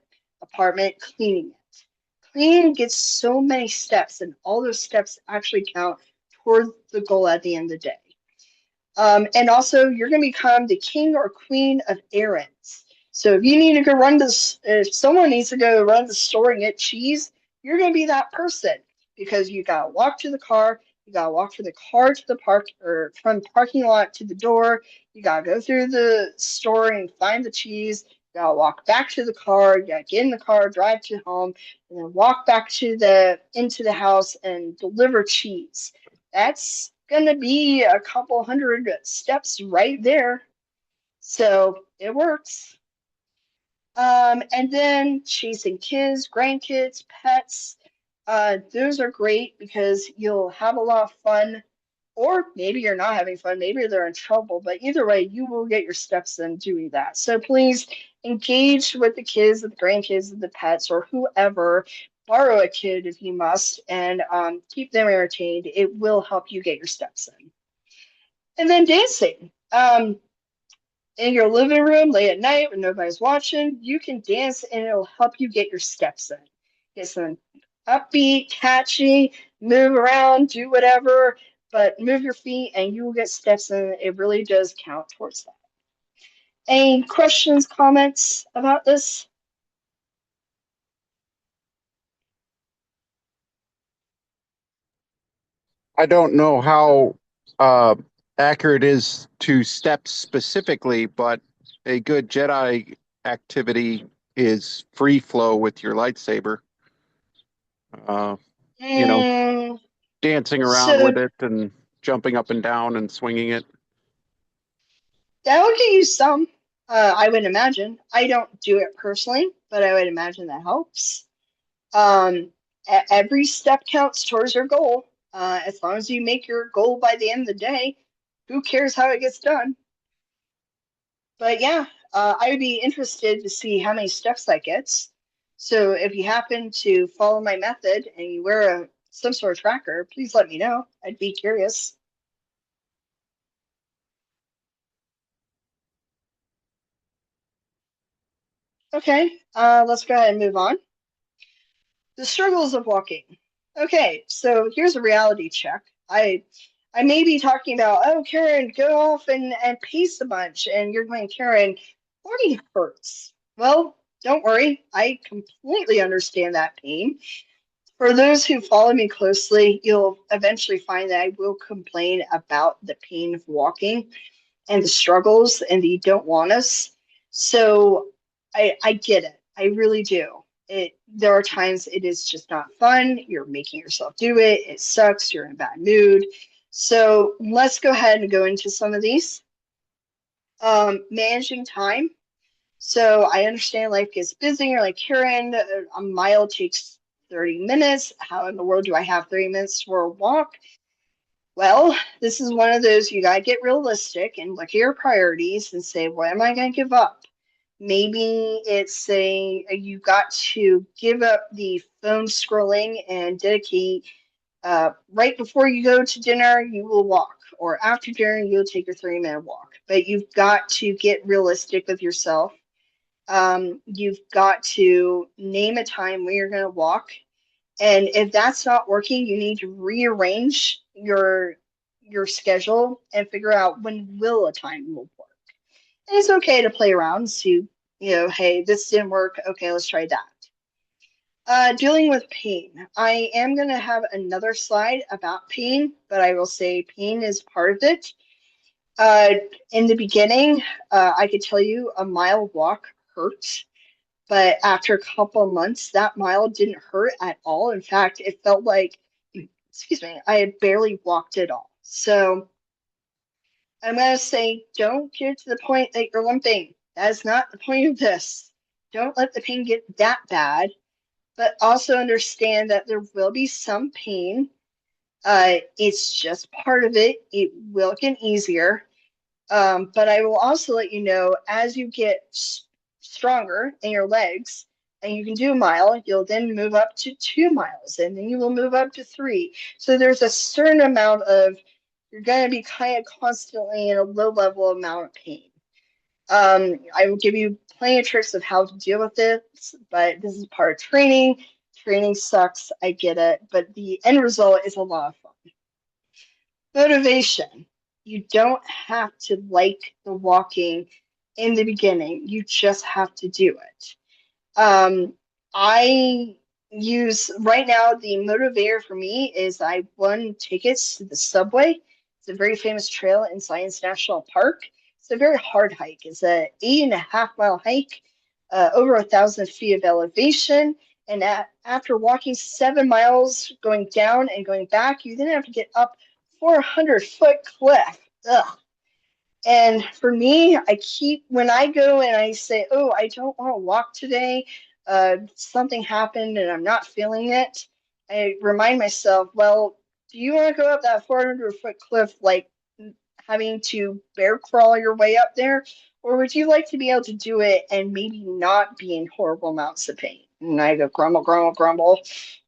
apartment cleaning it. Cleaning gets so many steps, and all those steps actually count toward the goal at the end of the day. And also, you're going to become the king or queen of errands. So if you need to go run this, if someone needs to go run the store and get cheese, you're going to be that person because you got to walk to the car, you got to walk from the car to the park or from the parking lot to the door. You got to go through the store and find the cheese. You got to walk back to the car. You got to get in the car, drive to home, and then walk back to the into the house and deliver cheese. That's going to be a couple hundred steps right there. So it works. And then chasing kids, grandkids, pets. Those are great because you'll have a lot of fun, or maybe you're not having fun, maybe they're in trouble, but either way, you will get your steps in doing that. So please engage with the kids, the grandkids, the pets, or whoever. Borrow a kid if you must, and keep them entertained. It will help you get your steps in. And then dancing. In your living room late at night when nobody's watching, you can dance and it'll help you get your steps in. Get some upbeat, catchy, move around, do whatever, but move your feet and you will get steps in. It really does count towards that. Any questions, comments about this? I don't know how uh, accurate it is to steps specifically, but a good Jedi activity is free flow with your lightsaber. Uh, you know, Mm, dancing around with so it and jumping up and down and swinging it. that would get you some, I would imagine. I don't do it personally, but I would imagine that helps. Um, every step counts towards your goal. As long as you make your goal by the end of the day, who cares how it gets done? But yeah, I would be interested to see how many steps that gets. So if you happen to follow my method and you wear some sort of tracker, please let me know. I'd be curious. Okay, let's go ahead and move on. The struggles of walking. Okay, so here's a reality check. I may be talking about, oh, Karen, go off and pace a bunch, and you're going, Karen, walking hurts. Well, don't worry, I completely understand that pain. For those who follow me closely, you'll eventually find that I will complain about the pain of walking and the struggles and the don't want us. So I get it. I really do. There are times it is just not fun. You're making yourself do it. It sucks. You're in a bad mood. So let's go ahead and go into some of these. Managing time. So I understand life gets busy. You're like, Karen, a mile takes 30 minutes. How in the world do I have 30 minutes for a walk? Well, this is one of those you got to get realistic and look at your priorities and say, what am I going to give up? Maybe it's you got to give up the phone scrolling and dedicate right before you go to dinner, you will walk, or after dinner, you'll take your 30-minute walk. But you've got to get realistic with yourself. You've got to name a time when you're going to walk, and if that's not working, you need to rearrange your schedule and figure out when will a time will work. And it's okay to play around, see, hey, this didn't work. Okay, let's try that. Dealing with pain. I am going to have another slide about pain, but I will say pain is part of it. Uh, in the beginning, I could tell you a mile walk hurt, but after a couple of months, that mile didn't hurt at all. In fact, it felt like, excuse me, I had barely walked at all. So I'm going to say, don't get to the point that you're limping. That is not the point of this. Don't let the pain get that bad, but also understand that there will be some pain. It's just part of it. It will get easier. But I will also let you know as you get stronger in your legs and you can do a mile, you'll then move up to 2 miles and then you will move up to three. So there's a certain amount of, you're going to be kind of constantly in a low level amount of pain. I will give you plenty of tricks of how to deal with this, but this is part of training. Training sucks, I get it, but the end result is a lot of fun. Motivation. You don't have to like the walking in the beginning. You just have to do it. Um, I use right now the motivator for me is I won tickets to the subway. It's a very famous trail in Science National Park. It's a very hard hike. It's a 8.5 mile hike, over 1,000 feet of elevation. And after walking 7 miles, going down and going back, you then have to get up 400-foot cliff. Ugh. And for me, I keep, when I go and I say, oh, I don't want to walk today, something happened and I'm not feeling it, I remind myself, well, do you want to go up that 400-foot cliff like having to bear crawl your way up there? Or would you like to be able to do it and maybe not be in horrible amounts of pain? And I go grumble, grumble, grumble,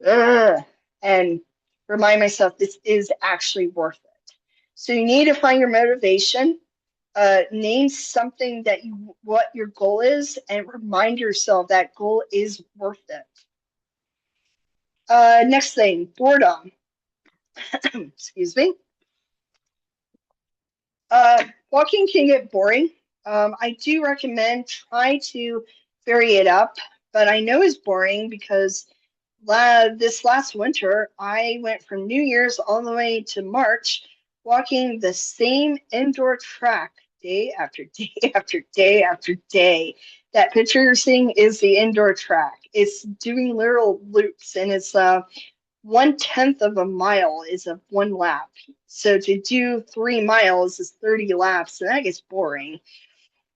ugh, and remind myself this is actually worth it. So you need to find your motivation, name something that you what your goal is and remind yourself that goal is worth it. Next thing, boredom. Excuse me. Walking can get boring. I do recommend try to vary it up, but I know it's boring because this last winter I went from New Year's all the way to March walking the same indoor track day after day after day after day. That picture you're seeing is the indoor track. It's doing literal loops and it's 1/10 of a mile is a one lap. So to do 3 miles is 30 laps, and that gets boring.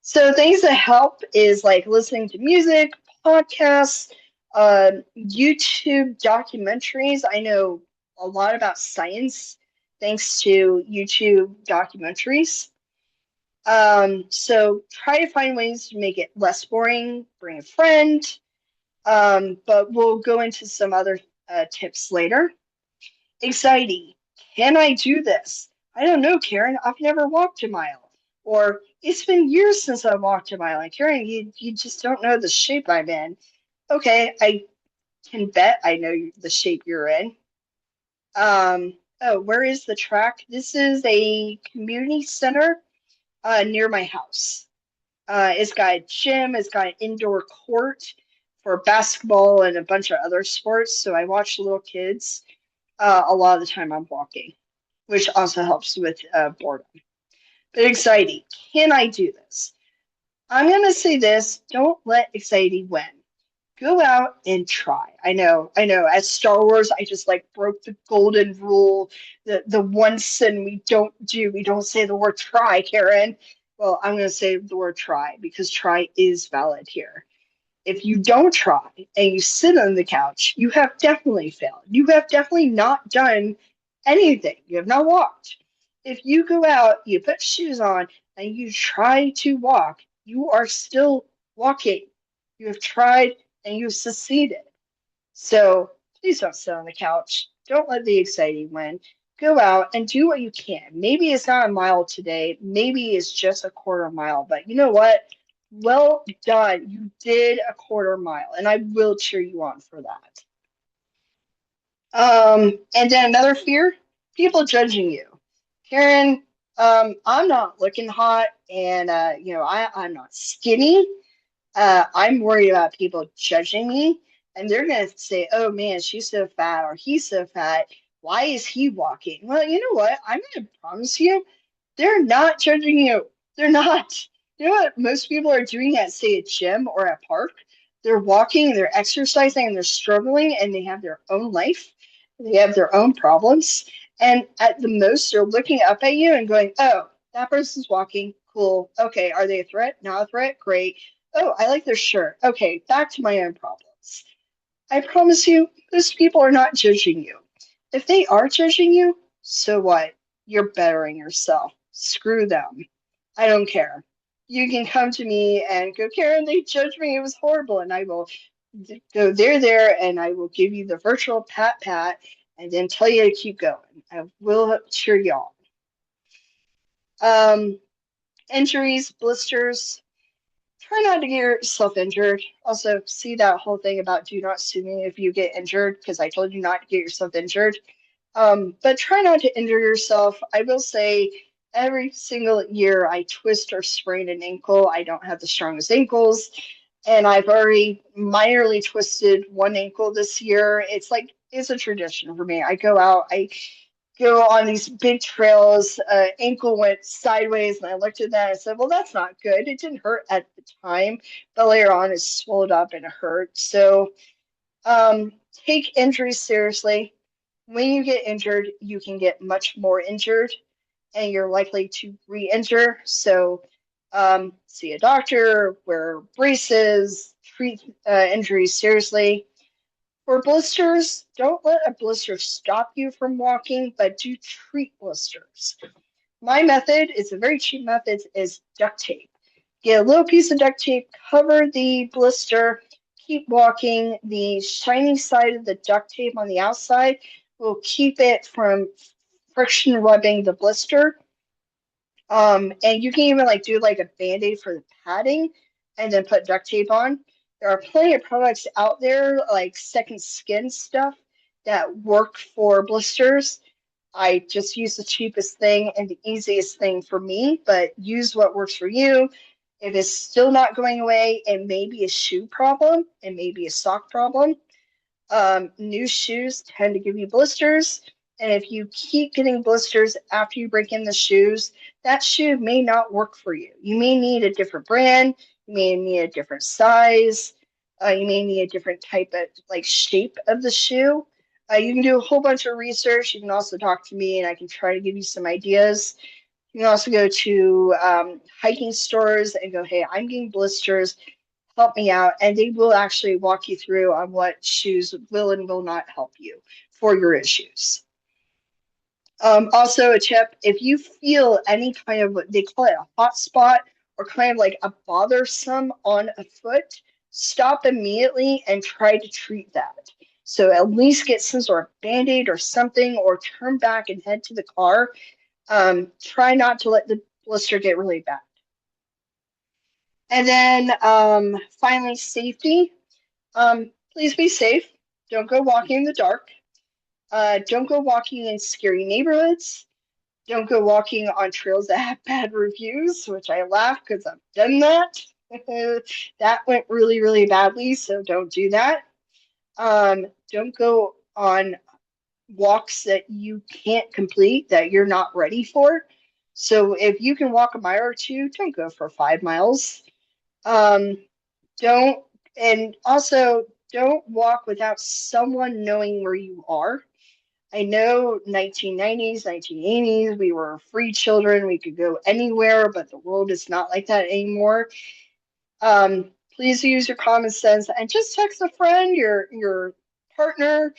So things that help is like listening to music, podcasts, YouTube documentaries. I know a lot about science thanks to YouTube documentaries. So try to find ways to make it less boring, bring a friend, but we'll go into some other tips later. Anxiety. Can I do this? I don't know, Karen. I've never walked a mile. Or it's been years since I walked a mile. And Karen, you just don't know the shape I'm in. Okay, I can bet I know the shape you're in. Oh, where is the track? This is a community center near my house. It's got a gym, it's got an indoor court for basketball and a bunch of other sports. So I watch little kids a lot of the time I'm walking, which also helps with boredom. But anxiety, can I do this? I'm going to say this, don't let anxiety win. Go out and try. I know. As Star Wars, I just like broke the golden rule, the one sin we don't say the word try, Karen. Well, I'm going to say the word try because try is valid here. If you don't try and you sit on the couch, you have definitely failed. You have definitely not done anything. You have not walked. If you go out, you put shoes on, and you try to walk, you are still walking. You have tried and you've succeeded. So please don't sit on the couch. Don't let the anxiety win. Go out and do what you can. Maybe it's not a mile today. Maybe it's just a quarter mile. But you know what? Well done. You did a quarter mile, and I will cheer you on for that. And then another fear, people judging you. Karen, I'm not looking hot, and I'm not skinny. I'm worried about people judging me, and they're gonna say, "Oh man, she's so fat," or "He's so fat. Why is he walking?" Well, you know what? I'm gonna promise you. They're not judging you. They're not. You know what most people are doing at, say, a gym or a park? They're walking, they're exercising, and they're struggling, and they have their own life. They have their own problems. And at the most, they're looking up at you and going, oh, that person's walking. Cool. Okay. Are they a threat? Not a threat? Great. Oh, I like their shirt. Okay. Back to my own problems. I promise you, those people are not judging you. If they are judging you, so what? You're bettering yourself. Screw them. I don't care. You can come to me and go, Karen, they judged me. It was horrible. And I will go there, and I will give you the virtual pat and then tell you to keep going. I will cheer you on. Injuries, blisters, try not to get yourself injured. Also, see that whole thing about do not sue me if you get injured, because I told you not to get yourself injured. But try not to injure yourself. I will say every single year I twist or sprain an ankle. I don't have the strongest ankles, and I've already minorly twisted one ankle this year. It's a tradition for me. I go out, I go on these big trails. Ankle went sideways, and I looked at that and I said, well, that's not good. It didn't hurt at the time, but later on it swelled up and it hurt. So take injuries seriously. When you get injured, you can get much more injured, and you're likely to re-injure. So see a doctor, wear braces, treat injuries seriously. For blisters, don't let a blister stop you from walking, but do treat blisters. My method is a very cheap method is duct tape. Get a little piece of duct tape, cover the blister, keep walking. The shiny side of the duct tape on the outside will keep it from friction rubbing the blister. And you can even like do like a band-aid for the padding and then put duct tape on. There are plenty of products out there like second skin stuff that work for blisters. I just use the cheapest thing and the easiest thing for me, but use what works for you. If it's still not going away, it may be a shoe problem, it may be a sock problem. New shoes tend to give you blisters, and if you keep getting blisters after you break in the shoes, that shoe may not work for you. You may need a different brand, you may need a different size, you may need a different type of like shape of the shoe. You can do a whole bunch of research. You can also talk to me, and I can try to give you some ideas. You can also go to hiking stores and go, hey, I'm getting blisters, help me out. And they will actually walk you through on what shoes will and will not help you for your issues. Also, a tip if you feel any kind of, they call it a hot spot or kind of like a bothersome on a foot, stop immediately and try to treat that. So at least get some sort of band aid or something, or turn back and head to the car. Try not to let the blister get really bad. And then finally, safety. Please be safe. Don't go walking in the dark. Don't go walking in scary neighborhoods. Don't go walking on trails that have bad reviews, which I laugh because I've done that. That went really, really badly, so don't do that. Don't go on walks that you can't complete, that you're not ready for. So if you can walk a mile or two, don't go for 5 miles. Um, don't, and also don't walk without someone knowing where you are. I know 1990s, 1980s, we were free children. We could go anywhere, but the world is not like that anymore. Please use your common sense and just text a friend, your partner,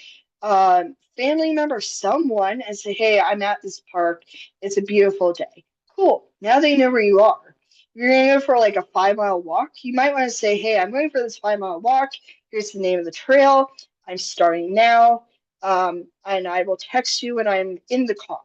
family member, someone, and say, "Hey, I'm at this park. It's a beautiful day." Cool. Now they know where you are. If you're gonna go for like a 5 mile walk, you might want to say, "Hey, I'm going for this 5 mile walk. Here's the name of the trail. I'm starting now, and I will text you when I'm in the car."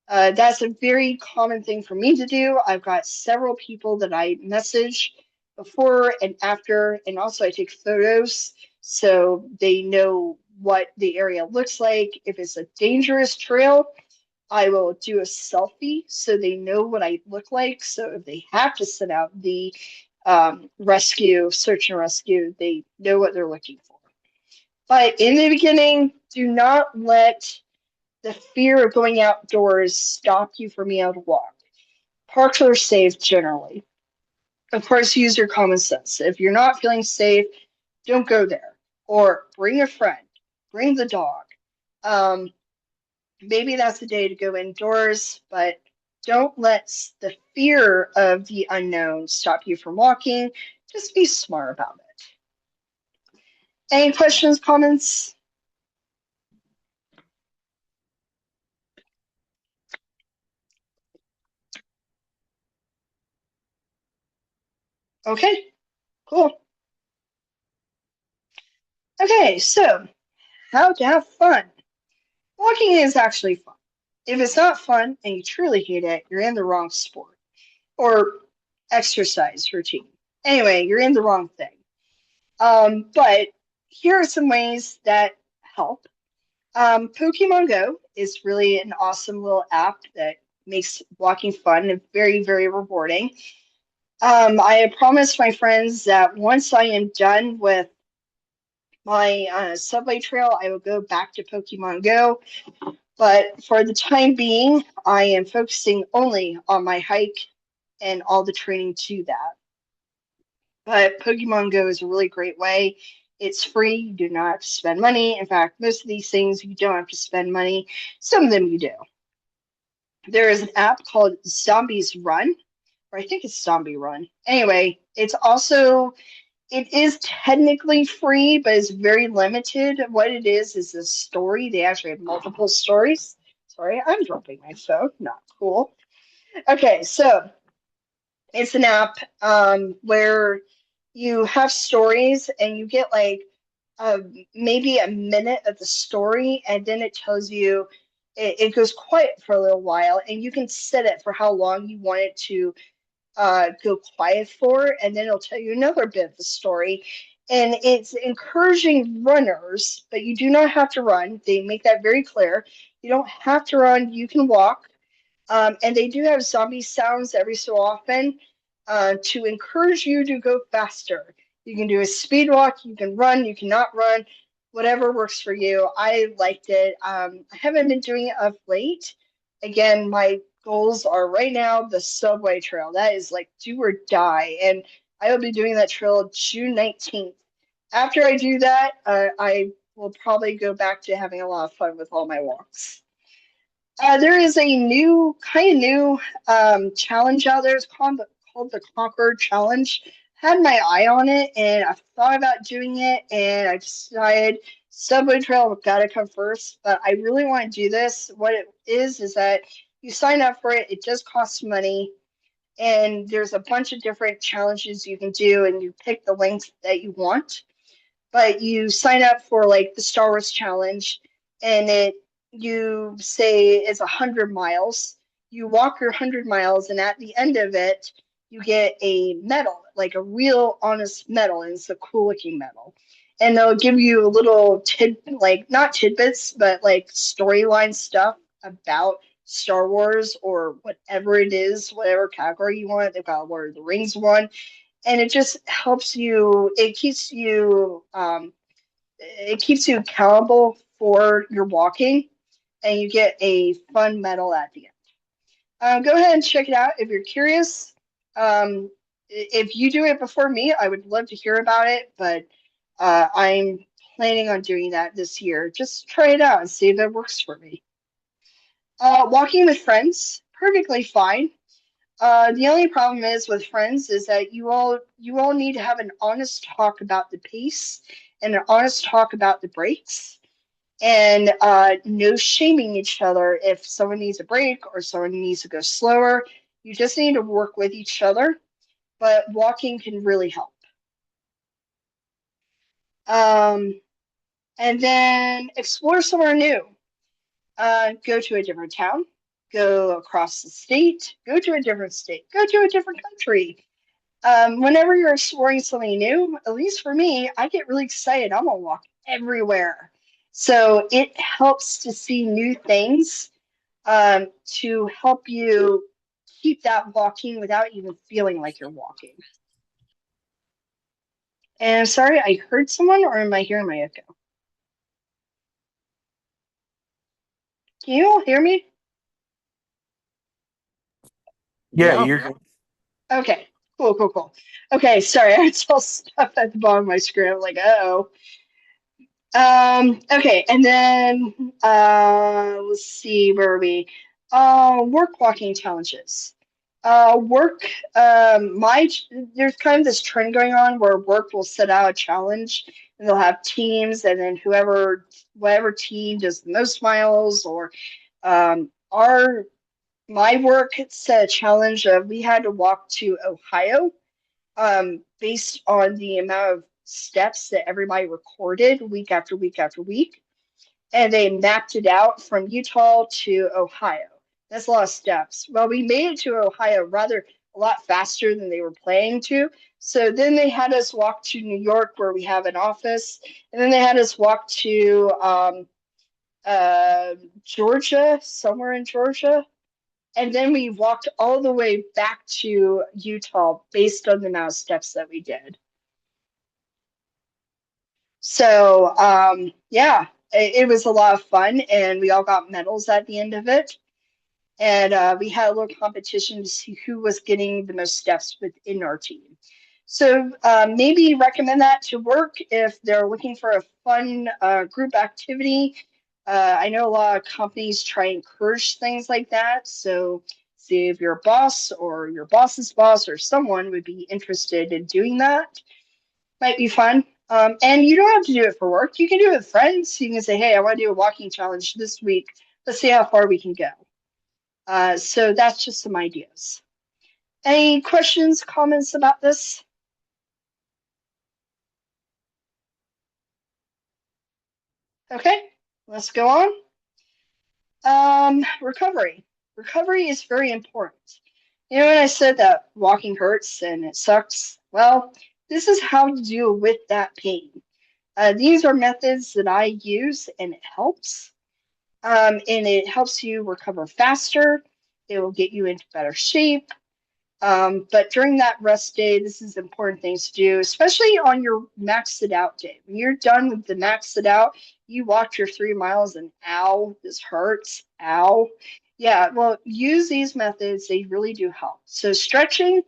That's a very common thing for me to do. I've got several people that I message before and after, and also I take photos so they know what the area looks like. If it's a dangerous trail, I will do a selfie so they know what I look like. So if they have to send out the rescue, search and rescue, they know what they're looking for. But in the beginning, do not let the fear of going outdoors stop you from being able to walk. Parks are safe generally. Of course, use your common sense. If you're not feeling safe, don't go there. Or bring a friend, bring the dog. Um, Maybe that's the day to go indoors, but don't let the fear of the unknown stop you from walking. Just be smart about it. Any questions, comments? Okay, cool. Okay, so how to have fun. Walking is actually fun. If it's not fun and you truly hate it, you're in the wrong sport or exercise routine. Anyway, you're in the wrong thing. But here are some ways that help. Pokemon Go is really an awesome little app that makes walking fun and very, very rewarding. I have promised my friends that once I am done with my subway trail, I will go back to Pokemon Go. But for the time being, I am focusing only on my hike and all the training to that. But Pokemon Go is a really great way. It's free. You do not have to spend money. In fact, most of these things you don't have to spend money. Some of them you do. There is an app called Zombies Run, or I think it's Zombie Run. Anyway, it is technically free, but it's very limited. What it is a story. They actually have multiple stories. Sorry, I'm dropping my phone. Not cool. Okay, so it's an app where you have stories and you get like maybe a minute of the story, and then it tells you it goes quiet for a little while, and you can set it for how long you want it to go quiet for, and then it'll tell you another bit of the story. And it's encouraging runners, but you do not have to run. They make that very clear. You don't have to run, you can walk. And they do have zombie sounds every so often to encourage you to go faster. You can do a speed walk, you can run, you cannot run, whatever works for you. I liked it. I haven't been doing it of late. Again, my goals are right now the subway trail. That is like do or die. And I will be doing that trail June 19th. After I do that, I will probably go back to having a lot of fun with all my walks. There is a kind of new challenge out there. It's called the Conquer Challenge. Had my eye on it, and I thought about doing it, and I decided Subway Trail got to come first. But I really want to do this. What it is that you sign up for it. It does cost money, and there's a bunch of different challenges you can do, and you pick the length that you want, but you sign up for like the Star Wars challenge, and it you say it's 100 miles. You walk your 100 miles, and at the end of it, you get a medal, like a real honest medal, and it's a cool looking medal. And they'll give you a little like not tidbits, but like storyline stuff about Star Wars or whatever it is, whatever category you want. They've got a Lord of the Rings one, and it just helps you. It keeps you accountable for your walking, and you get a fun medal at the end. Go ahead and check it out if you're curious. If you do it before me, I would love to hear about it, but I'm planning on doing that this year. Just try it out and see if it works for me. Walking with friends, perfectly fine. The only problem is with friends is that you all need to have an honest talk about the pace and an honest talk about the breaks, and no shaming each other if someone needs a break or someone needs to go slower. You just need to work with each other, but walking can really help. Um, and then explore somewhere new. Go to a different town, go across the state, go to a different state, go to a different country. Whenever you're exploring something new, at least for me, I get really excited. I'm gonna walk everywhere. So it helps to see new things to help you keep that walking without even feeling like you're walking. And I'm sorry, I heard someone, or am I hearing my echo? Can you all hear me? Yeah, Yeah. you're Okay, cool, cool, cool. Okay, sorry, I saw stuff at the bottom of my screen. I'm like, oh. Okay, and then let's see, where are we? Work walking challenges. Work, there's kind of this trend going on where work will set out a challenge and they'll have teams, and then whatever team does the most miles, or our my work set a challenge of we had to walk to Ohio, based on the amount of steps that everybody recorded week after week after week. And they mapped it out from Utah to Ohio. That's a lot of steps. Well, we made it to Ohio rather a lot faster than they were planning to. So then they had us walk to New York, where we have an office, and then they had us walk to Georgia, somewhere in Georgia, and then we walked all the way back to Utah based on the amount of steps that we did. So, yeah, it was a lot of fun, and we all got medals at the end of it. And we had a little competition to see who was getting the most steps within our team. So maybe recommend that to work if they're looking for a fun group activity. I know a lot of companies try and encourage things like that. So see if your boss or your boss's boss or someone would be interested in doing that. Might be fun. And you don't have to do it for work. You can do it with friends. You can say, hey, I want to do a walking challenge this week. Let's see how far we can go. So that's just some ideas. Any questions, comments about this? Okay, let's go on. Recovery. Recovery is very important. You know, when I said that walking hurts and it sucks, well, this is how to deal with that pain. These are methods that I use, and it helps. And it helps you recover faster. It will get you into better shape. But during that rest day, this is important things to do, especially on your max it out day. When you're done with the max it out, you walked your 3 miles and ow, this hurts. Ow. Yeah, well, use these methods. They really do help. So stretching,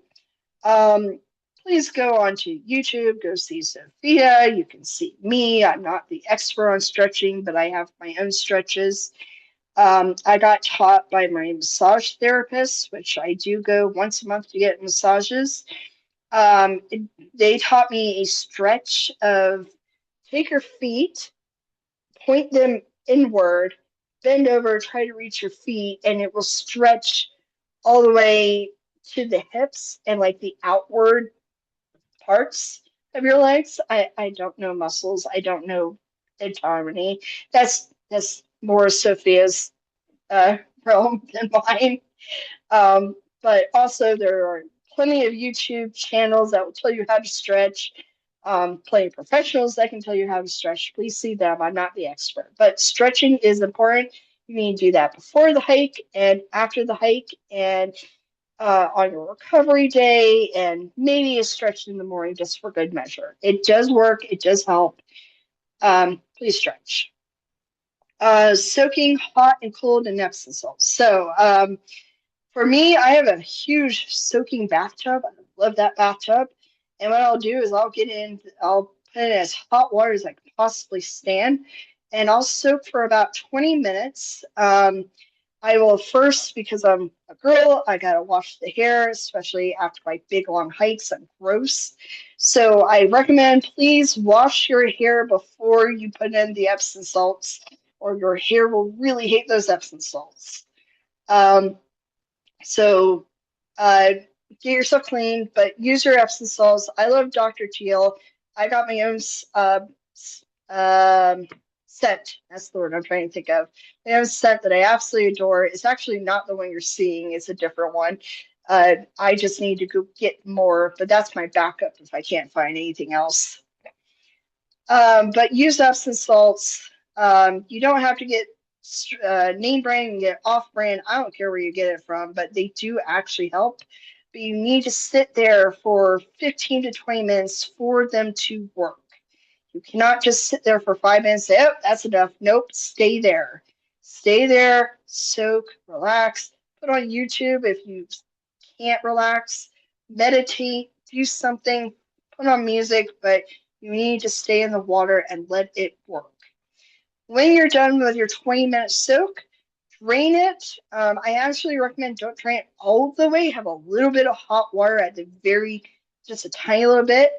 um, please go on to YouTube, go see Sophia. You can see me. I'm not the expert on stretching, but I have my own stretches. I got taught by my massage therapist, which I do go once a month to get massages. They taught me a stretch of take your feet, point them inward, bend over, try to reach your feet, and it will stretch all the way to the hips and like the outward parts of your legs. I don't know muscles. I don't know anatomy. That's more Sophia's realm than mine. But also, there are plenty of YouTube channels that will tell you how to stretch. Plenty of professionals that can tell you how to stretch. Please see them. I'm not the expert, but stretching is important. You need to do that before the hike and after the hike, and on your recovery day, and maybe a stretch in the morning just for good measure. It does work. It does help. Please stretch. Soaking hot and cold in Epsom salts. So, for me, I have a huge soaking bathtub. I love that bathtub. And what I'll do is I'll put in as hot water as I can possibly stand, and I'll soak for about 20 minutes. I will first, because I'm a girl, I gotta wash the hair, especially after my big long hikes. I'm gross. So I recommend please wash your hair before you put in the Epsom salts, or your hair will really hate those Epsom salts. Um, so uh, get yourself clean, but use your Epsom salts. I love Dr. Teal. I got my own um, scent. That's the word I'm trying to think of. My own scent that I absolutely adore. It's actually not the one you're seeing. It's a different one. I just need to go get more, but that's my backup if I can't find anything else. But use Epsom salts. You don't have to get name brand and get off brand. I don't care where you get it from, but they do actually help. But you need to sit there for 15 to 20 minutes for them to work. You cannot just sit there for 5 minutes and say, oh, that's enough. Nope, stay there. Stay there, soak, relax. Put on YouTube if you can't relax, meditate, do something, put on music, but you need to stay in the water and let it work. When you're done with your 20-minute soak, drain it. I actually recommend don't drain it all the way. Have a little bit of hot water at the very, just a tiny little bit,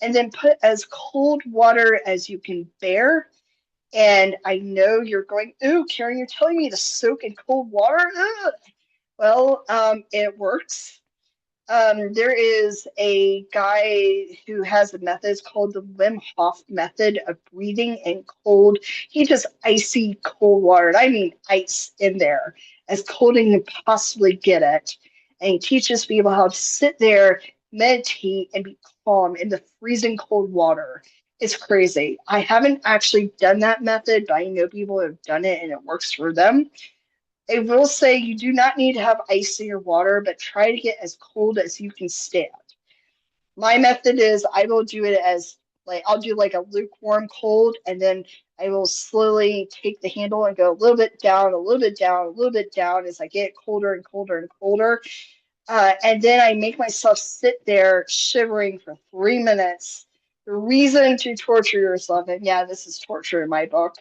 and then put as cold water as you can bear. And I know you're going, ooh, Karen, you're telling me to soak in cold water? Ugh. Well, it works. There is a guy who has a method. It's called the Wim Hof method of breathing in cold. He just icy cold water. And I mean ice in there, as cold as you can possibly get it. And he teaches people how to sit there, meditate, and be calm in the freezing cold water. It's crazy. I haven't actually done that method, but I know people have done it and it works for them. I will say you do not need to have ice in your water, but try to get as cold as you can stand. My method is I will do it as like I'll do like a lukewarm cold, and then I will slowly take the handle and go a little bit down, a little bit down, a little bit down as I get colder and colder and colder. And then I make myself sit there shivering for 3 minutes. The reason to torture yourself, and yeah, this is torture in my book,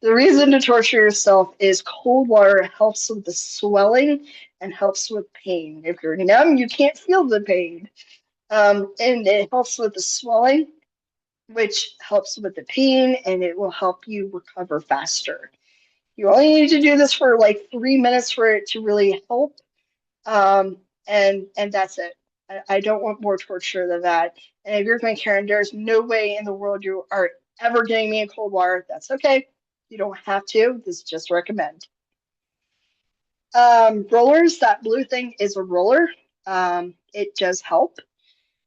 the reason to torture yourself is cold water helps with the swelling and helps with pain. If you're numb, you can't feel the pain. And it helps with the swelling, which helps with the pain, and it will help you recover faster. You only need to do this for like 3 minutes for it to really help. And that's it. I don't want more torture than that. And if you're going, Karen, there's no way in the world you are ever getting me in cold water. That's okay. You don't have to. This is just recommend. Rollers, that blue thing is a roller. It does help.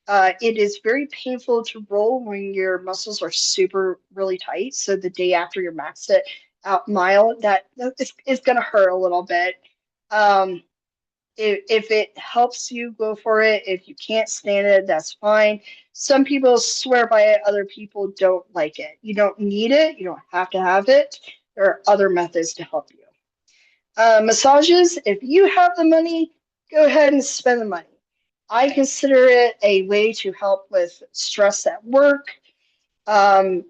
It is very painful to roll when your muscles are super really tight. So the day after you're maxed it out mile, that it's going to hurt a little bit. Um, if it helps you, go for it. If you can't stand it, that's fine. Some people swear by it, other people don't like it. You don't need it, you don't have to have it. There are other methods to help you. Massages, if you have the money, go ahead and spend the money. I consider it a way to help with stress at work. Um,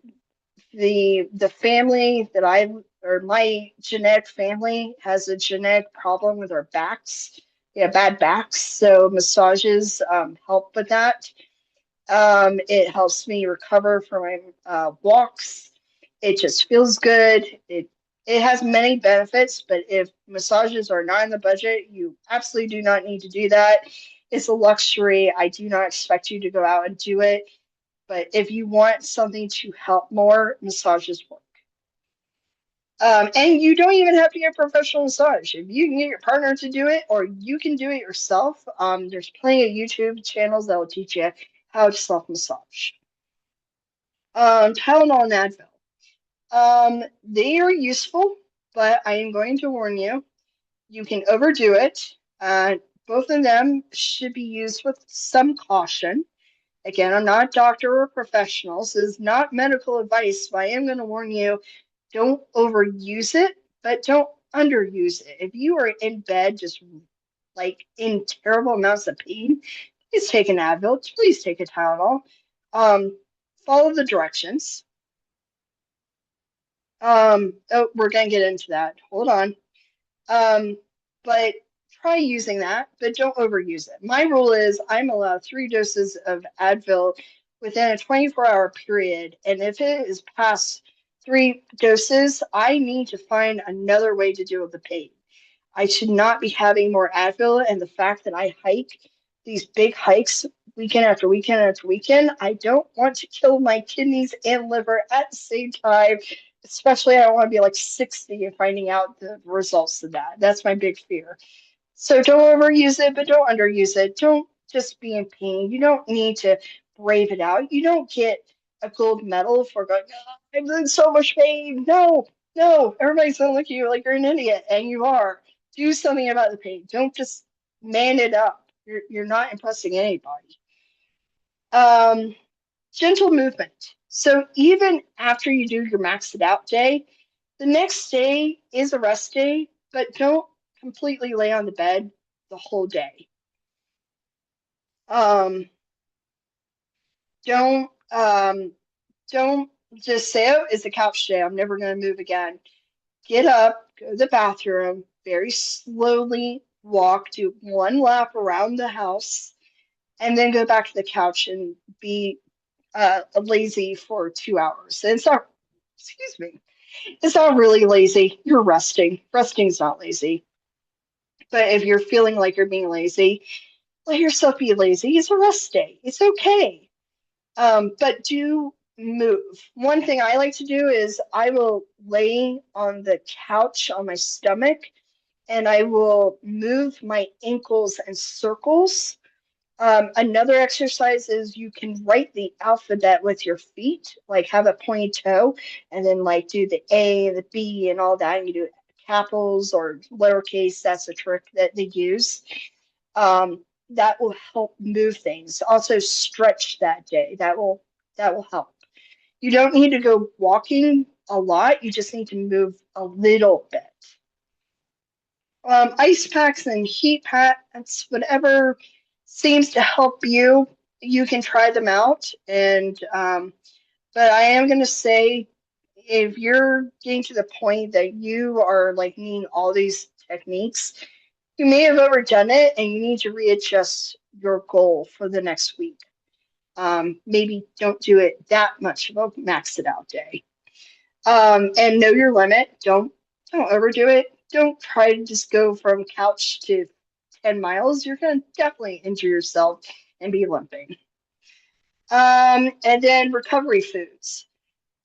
the family that I or my genetic family has a genetic problem with our backs. We have bad backs, so massages help with that. It helps me recover from my walks. It just feels good. It has many benefits, but if massages are not in the budget, you absolutely do not need to do that. It's a luxury. I do not expect you to go out and do it. But if you want something to help more, massages work. And you don't even have to get a professional massage. If you can get your partner to do it, or you can do it yourself, there's plenty of YouTube channels that will teach you how to self massage. Tylenol and Advil. They are useful, but I am going to warn you, you can overdo it. Both of them should be used with some caution. Again, I'm not a doctor or professional. This is not medical advice, but I am going to warn you, don't overuse it, but don't underuse it. If you are in bed just like in terrible amounts of pain, please take an Advil, please take a Tylenol. Um, Follow the directions. Oh, we're gonna get into that. Hold on. Um, but try using that, but don't overuse it. My rule is I'm allowed 3 doses of Advil within a 24-hour period, and if it is past 3 doses, I need to find another way to deal with the pain. I should not be having more Advil, and the fact that I hike these big hikes weekend after weekend after weekend, I don't want to kill my kidneys and liver at the same time. Especially, I don't want to be like 60 and finding out the results of that. That's my big fear. So don't overuse it, but don't underuse it. Don't just be in pain. You don't need to brave it out. You don't get a gold medal for going, "Oh, I'm in so much pain." No, no, everybody's gonna look at you like you're an idiot, and you are. Do something about the pain. Don't just man it up. You're not impressing anybody. Um, Gentle movement. So even after you do your maxed it out day, the next day is a rest day, but don't completely lay on the bed the whole day. Um, don't don't just say, oh, it's a couch day. I'm never going to move again. Get up, go to the bathroom, very slowly walk, do one lap around the house, and then go back to the couch and be lazy for 2 hours. And it's not, excuse me, it's not really lazy. You're resting. Resting's not lazy. But if you're feeling like you're being lazy, let yourself be lazy. It's a rest day. It's okay. But do move. One thing I like to do is I will lay on the couch on my stomach and I will move my ankles in circles. Another exercise is you can write the alphabet with your feet, like have a pointy toe, and then like do the A, the B, and all that. And you do capitals or lowercase. That's a trick that they use. That will help move things. Also, stretch that day. That will help. You don't need to go walking a lot. You just need to move a little bit. Ice packs and heat packs, whatever seems to help you, you can try them out. And but I am going to say, if you're getting to the point that you are like needing all these techniques, you may have overdone it, and you need to readjust your goal for the next week. Maybe don't do it that much of a max it out day. And know your limit. Don't overdo it. Don't try to just go from couch to 10 miles. You're gonna definitely injure yourself and be limping. And then recovery foods.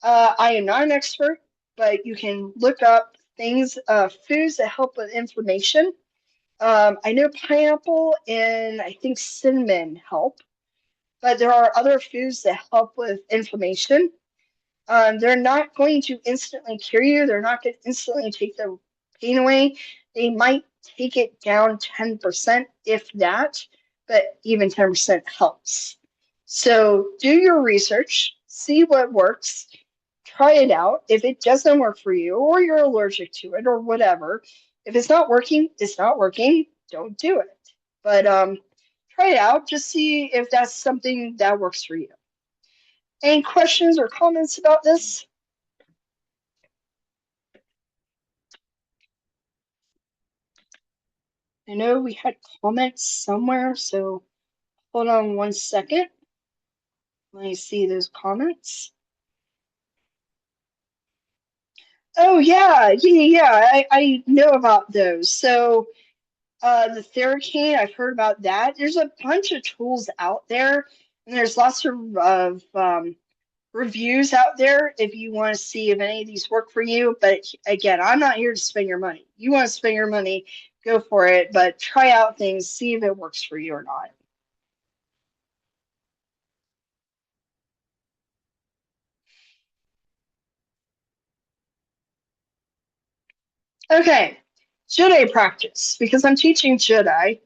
I am not an expert, but you can look up things, foods that help with inflammation. I know pineapple and I think cinnamon help, but there are other foods that help with inflammation. They're not going to instantly cure you. They're not going to instantly take the pain away. They might take it down 10%, if that, but even 10% helps. So do your research, see what works, try it out. If it doesn't work for you, or you're allergic to it, or whatever, if it's not working, it's not working. Don't do it. But try it out. Just see if that's something that works for you. Any questions or comments about this? I know we had comments somewhere, so hold on one second. Let me see those comments. Oh yeah. I know about those. So the Theracane, I've heard about that. There's a bunch of tools out there, and there's lots of reviews out there if you want to see if any of these work for you. But again, I'm not here to spend your money. You want to spend your money, go for it, but try out things, see if it works for you or not. Okay, Jedi practice, because I'm teaching Jedi.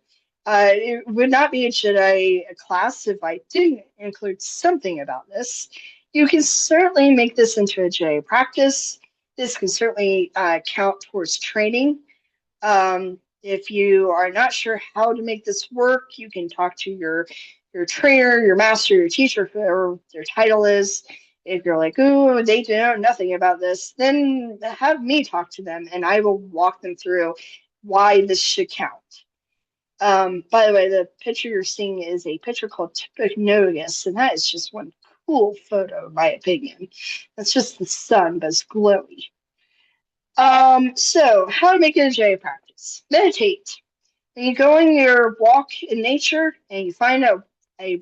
It would not be a Jedi class if I didn't include something about this. You can certainly make this into a Jedi practice. This can certainly count towards training. If you are not sure how to make this work, you can talk to your trainer, your master, your teacher, whoever their title is. If you're like, ooh, they know nothing about this, then have me talk to them and I will walk them through why this should count. By the way, the picture you're seeing is a picture called Typicnogus, and that is just one cool photo, in my opinion. That's just the sun, but it's glowy. So how to make it a J practice? Meditate. When you go on your walk in nature and you find a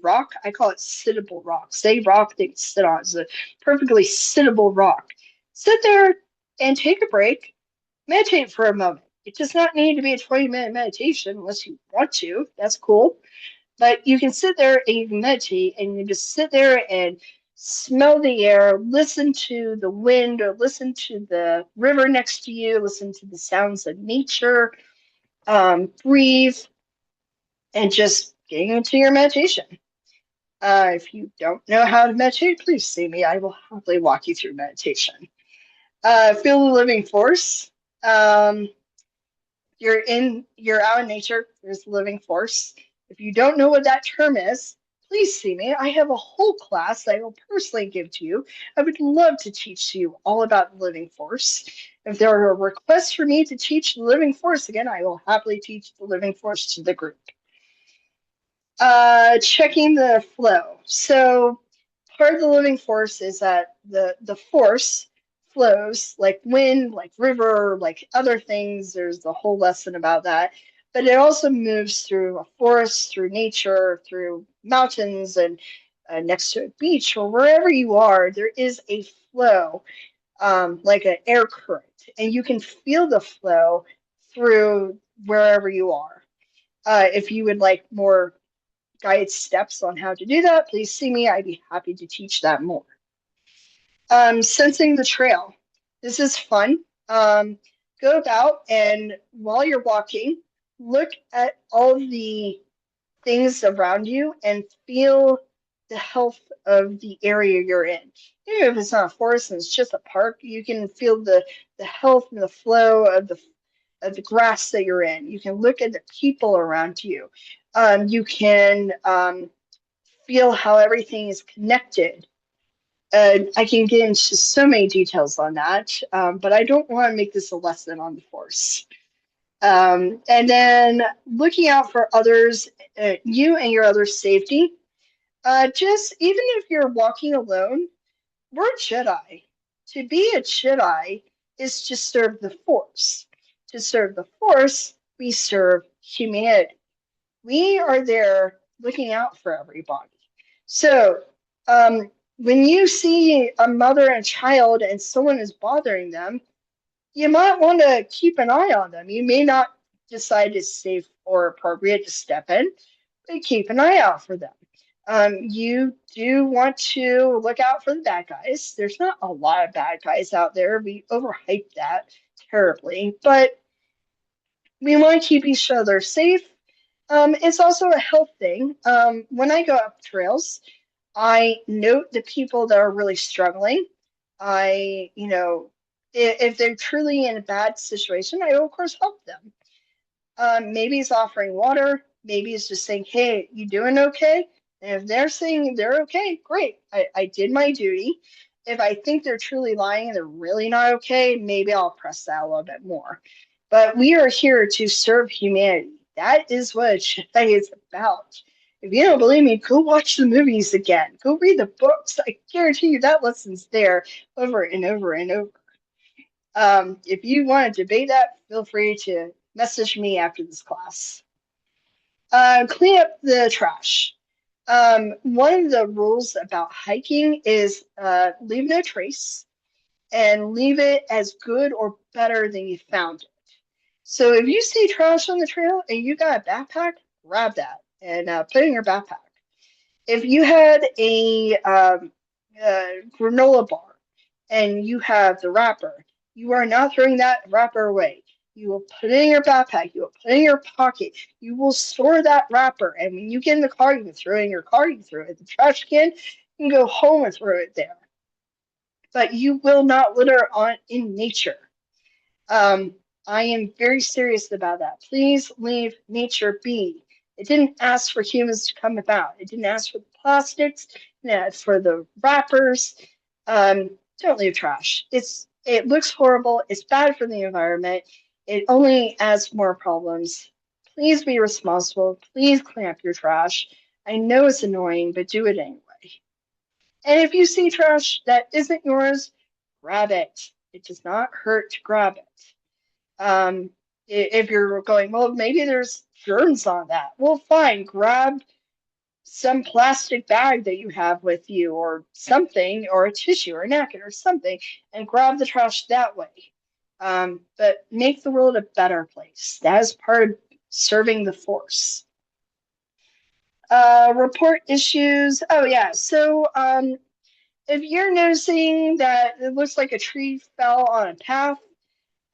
rock, I call it sittable rock. Say rock that you sit on. It's a perfectly sittable rock. Sit there and take a break. Meditate for a moment. It does not need to be a 20-minute meditation unless you want to. That's cool. But you can sit there and you can meditate and you just sit there and smell the air, listen to the wind or listen to the river next to you, listen to the sounds of nature, breathe, and just getting into your meditation. If you don't know how to meditate, please see me. I will happily walk you through meditation. Feel the living force. You're out in nature. There's the living force. If you don't know what that term is, please see me. I have a whole class that I will personally give to you. I would love to teach you all about the living force. If there are requests for me to teach the living force again, I will happily teach the living force to the group. Checking the flow. So part of the living force is that the force flows like wind, like river, like other things. There's the whole lesson about that. But it also moves through a forest, through nature, through mountains, and next to a beach or wherever you are, there is a flow, like an air current, and you can feel the flow through wherever you are. If you would like more guide steps on how to do that, please see me. I'd be happy to teach that more. Sensing the trail. This is fun. Go about and while you're walking, look at all the things around you and feel the health of the area you're in. Even if it's not a forest and it's just a park, you can feel the health and the flow of the grass that you're in. You can look at the people around you. You can feel how everything is connected. I can get into so many details on that, but I don't want to make this a lesson on the force. And then looking out for others, you and your others' safety. Just even if you're walking alone, we're Jedi. To be a Jedi is to serve the Force. To serve the Force, we serve humanity. We are there looking out for everybody. So, when you see a mother and child and someone is bothering them, you might want to keep an eye on them. You may not decide it's safe or appropriate to step in, but keep an eye out for them. You do want to look out for the bad guys. There's not a lot of bad guys out there. We overhype that terribly, but we want to keep each other safe. It's also a health thing. When I go up trails, I note the people that are really struggling. If they're truly in a bad situation, I will, of course, help them. Maybe it's offering water. Maybe it's just saying, hey, you doing okay? And if they're saying they're okay, great. I did my duty. If I think they're truly lying and they're really not okay, maybe I'll press that a little bit more. But we are here to serve humanity. That is what Jedi is about. If you don't believe me, go watch the movies again. Go read the books. I guarantee you that lesson's there over and over and over. If you want to debate that, feel free to message me after this class. Clean up the trash. One of the rules about hiking is leave no trace and leave it as good or better than you found it. So if you see trash on the trail and you got a backpack, grab that and put it in your backpack. If you had a granola bar and you have the wrapper, you are not throwing that wrapper away. You will put it in your backpack. You will put it in your pocket. You will store that wrapper. And when you get in the car, you can throw it in your car. You can throw it in the trash can. You can go home and throw it there. But you will not litter on in nature. I am very serious about that. Please leave nature be. It didn't ask for humans to come about. It didn't ask for the plastics. It didn't ask for the wrappers. Don't leave trash. It looks horrible. It's bad for the environment. It only adds more problems. Please be responsible. Please clean up your trash. I know it's annoying, but do it anyway. And if you see trash that isn't yours, grab it. It does not hurt to grab it. If you're going, well, maybe there's germs on that. Well, fine, grab some plastic bag that you have with you or something, or a tissue or a napkin or something, and grab the trash that way. But make the world a better place. That is part of serving the force. Report issues. Oh, yeah. So if you're noticing that it looks like a tree fell on a path,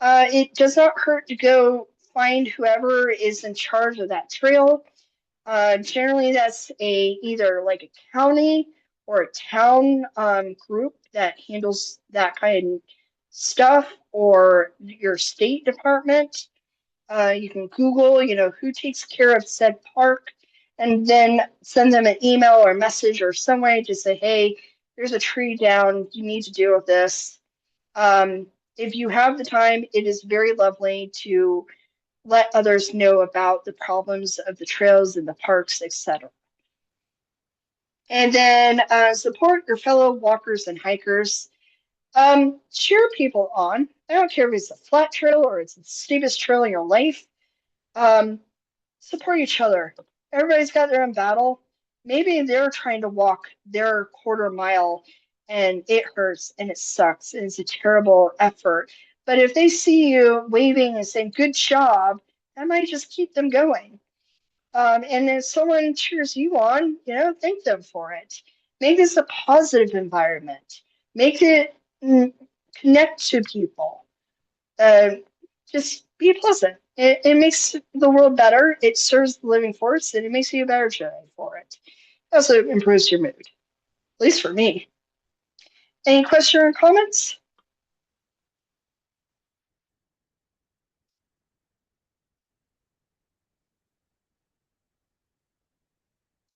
it does not hurt to go find whoever is in charge of that trail. Generally, that's either like a county or a town group that handles that kind of stuff, or your state department. You can Google, who takes care of said park. and then send them an email or a message or some way to say, hey, there's a tree down. You need to deal with this. Um, if you have the time, it is very lovely to let others know about the problems of the trails and the parks, etc. And then support your fellow walkers and hikers. Cheer people on. I don't care if it's a flat trail or it's the steepest trail in your life. Um, Support each other. Everybody's got their own battle. Maybe they're trying to walk their quarter mile and it hurts and it sucks and it's a terrible effort. But if they see you waving and saying, good job, that might just keep them going. And if someone cheers you on, thank them for it. Make this a positive environment. Make it connect to people. Uh, just be pleasant. It makes the world better. It serves the living force, and it makes you a better Jedi for it. It also improves your mood, at least for me. Any questions or comments?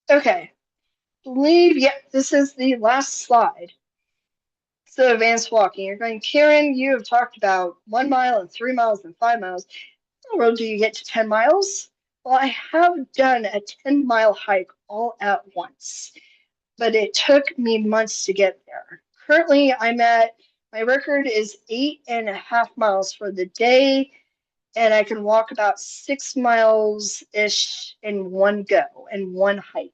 Okay. Believe, yep, this is the last slide. So advanced walking. You're going, Karen, you have talked about 1 mile and 3 miles and 5 miles. How in the world do you get to 10 miles? Well, I have done a 10-mile hike all at once, but it took me months to get there. Currently, my record is 8.5 miles for the day, and I can walk about 6 miles ish in one go, in one hike.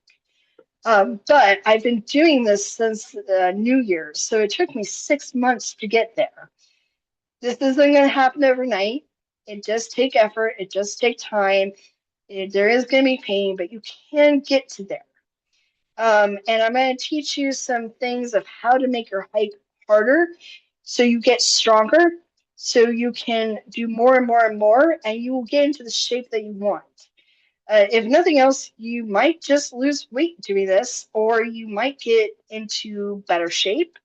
But I've been doing this since New Year's, so it took me 6 months to get there. This isn't going to happen overnight. It does take effort, it does take time. There is going to be pain, but you can get to there. And I'm going to teach you some things of how to make your hike harder so you get stronger, so you can do more and more and more, and you will get into the shape that you want. If nothing else, you might just lose weight doing this, or you might get into better shape.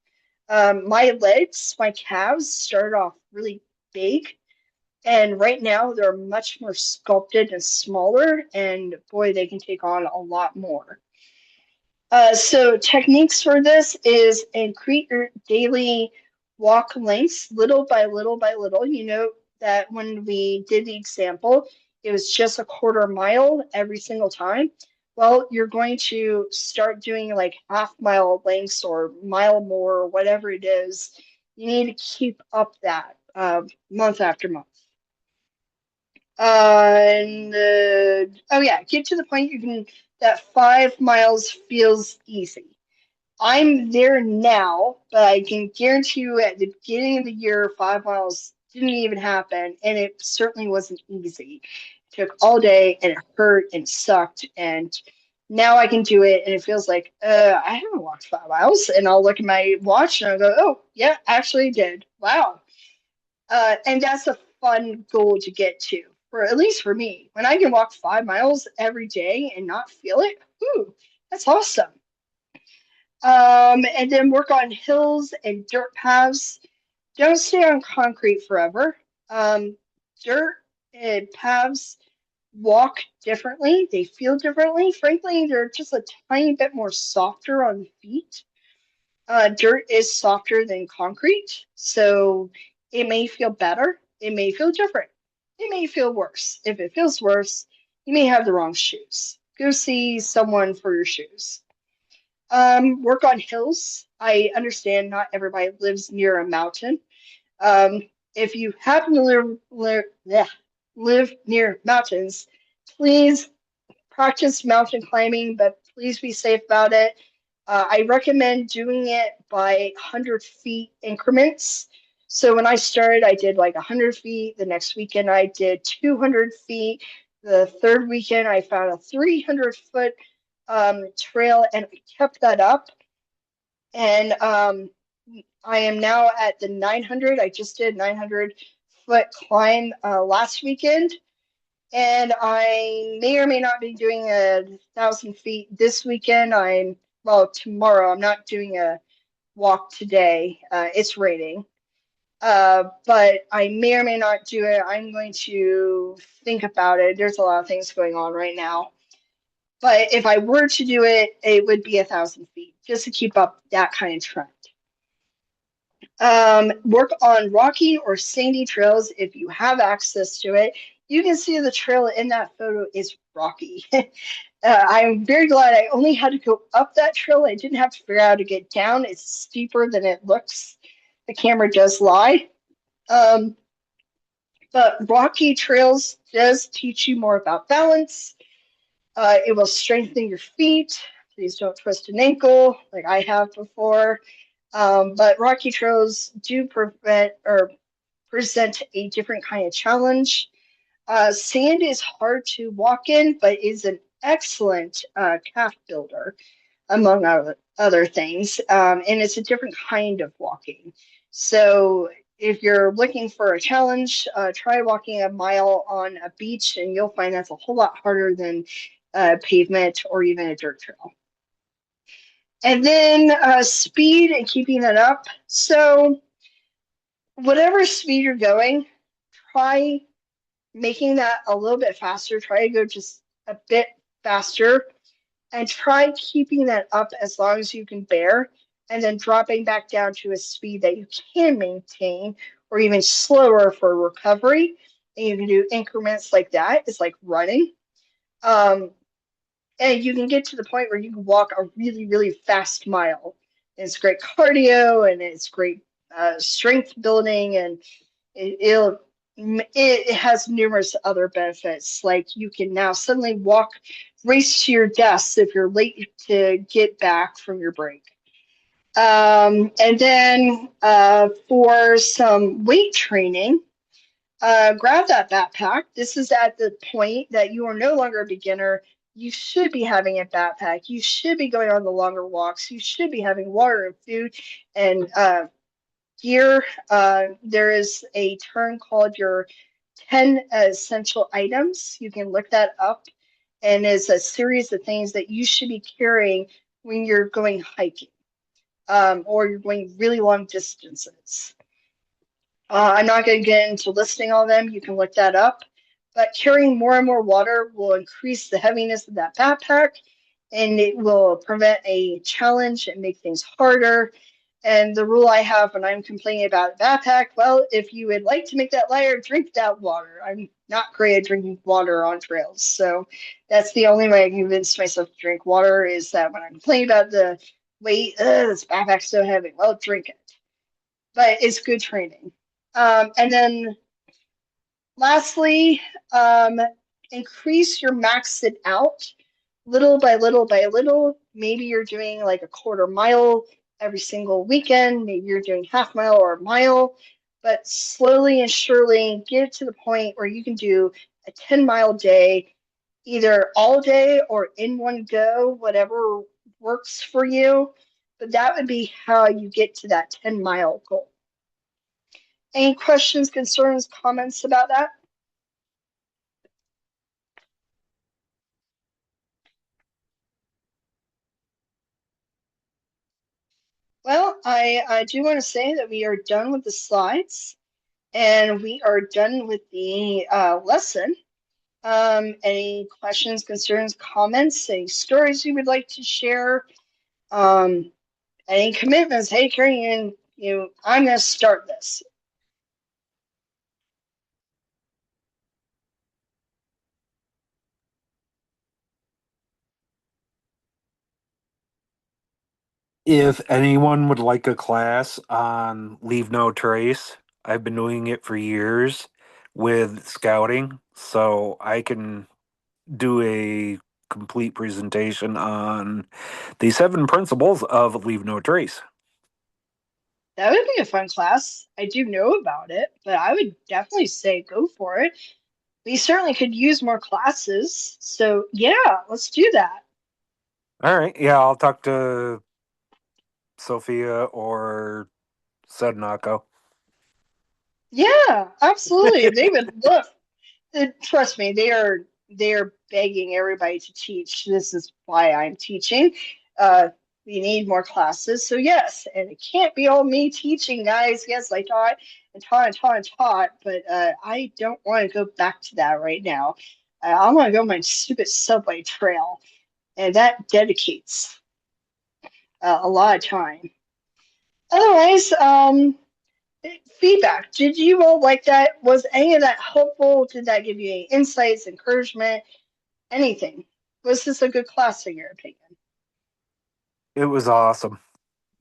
My legs, my calves started off really big, and right now they're much more sculpted and smaller, and boy, they can take on a lot more. So techniques for this is increase your daily walk lengths little by little by little. You know that when we did the example, it was just a quarter mile every single time. Well, you're going to start doing like half-mile lengths or mile more or whatever it is. You need to keep up that month after month. Oh yeah, get to the point you can that 5 miles feels easy. I'm there now, but I can guarantee you at the beginning of the year, 5 miles didn't even happen, and it certainly wasn't easy. It took all day, and it hurt and sucked, and now I can do it, and it feels like I haven't walked 5 miles, and I'll look at my watch and I'll go, oh yeah, actually did. Wow, and that's a fun goal to get to, for at least for me. When I can walk 5 miles every day and not feel it, ooh, that's awesome. And then work on hills and dirt paths. Don't stay on concrete forever. Um, Dirt and paths walk differently. They feel differently. Frankly, they're just a tiny bit more softer on the feet. Dirt is softer than concrete, so it may feel better. It may feel different. It may feel worse. If it feels worse, you may have the wrong shoes. Go see someone for your shoes. Work on hills. I understand not everybody lives near a mountain. Um, if you happen to live near mountains, please practice mountain climbing, but please be safe about it. I recommend doing it by 100 feet increments. So when I started, I did like 100 feet. The next weekend, I did 200 feet. The third weekend, I found a 300-foot trail and I kept that up. And I am now at the 900. I just did 900-foot climb last weekend. And I may or may not be doing 1,000 feet this weekend. Well, tomorrow. I'm not doing a walk today. It's raining. But I may or may not do it. I'm going to think about it. There's a lot of things going on right now. But if I were to do it, it would be 1,000 feet just to keep up that kind of trend. Work on rocky or sandy trails if you have access to it. You can see the trail in that photo is rocky. I'm very glad I only had to go up that trail. I didn't have to figure out how to get down. It's steeper than it looks. The camera does lie. Um, but rocky trails does teach you more about balance. It will strengthen your feet. Please don't twist an ankle like I have before. But rocky trails do prevent or present a different kind of challenge. Sand is hard to walk in, but is an excellent calf builder, among other things. And it's a different kind of walking. So if you're looking for a challenge, try walking a mile on a beach, and you'll find that's a whole lot harder than pavement or even a dirt trail. And then speed and keeping that up. So whatever speed you're going, try making that a little bit faster. Try to go just a bit faster and try keeping that up as long as you can bear and then dropping back down to a speed that you can maintain or even slower for recovery. And you can do increments like that. It's like running. Um, and you can get to the point where you can walk a really, really fast mile. And it's great cardio and it's great strength building, and it, it has numerous other benefits. Like you can now suddenly race to your desk if you're late to get back from your break. And then for some weight training, grab that backpack. This is at the point that you are no longer a beginner. You should be having a backpack. You should be going on the longer walks. You should be having water and food and gear. There is a term called your 10 essential items. You can look that up, and it's a series of things that you should be carrying when you're going hiking or you're going really long distances. I'm not going to get into listing all of them. You can look that up. But carrying more and more water will increase the heaviness of that backpack, and it will prevent a challenge and make things harder. And the rule I have when I'm complaining about a backpack, well, if you would like to make that lighter, drink that water. I'm not great at drinking water on trails. So that's the only way I convince myself to drink water, is that when I'm complaining about the weight, this backpack's so heavy. Well, drink it. But it's good training. And then lastly, um, increase your max it out little by little by little. Maybe you're doing like a quarter mile every single weekend. Maybe you're doing half mile or a mile, but slowly and surely get to the point where you can do a 10-mile day, either all day or in one go, whatever works for you. But that would be how you get to that 10-mile goal. Any questions, concerns, comments about that? Well, I do want to say that we are done with the slides and we are done with the lesson. Any questions, concerns, comments, any stories you would like to share? Um, any commitments? Hey, Karen, I'm going to start this. If anyone would like a class on Leave No Trace, I've been doing it for years with scouting, so I can do a complete presentation on the 7 principles of Leave No Trace. That would be a fun class. I do know about it, but I would definitely say go for it. We certainly could use more classes. So, yeah, let's do that. All right, yeah, I'll talk to Sophia or Sednako. Yeah, absolutely. They would love. Trust me, they are begging everybody to teach. This is why I'm teaching. Uh, we need more classes. So yes, and it can't be all me teaching, guys. Yes, I taught and taught and taught and taught, but I don't want to go back to that right now. I want to go on my stupid subway trail. and that dedicates a lot of time. Otherwise, feedback. Did you all like that? Was any of that helpful? Did that give you any insights, encouragement, anything? Was this a good class in your opinion? It was awesome.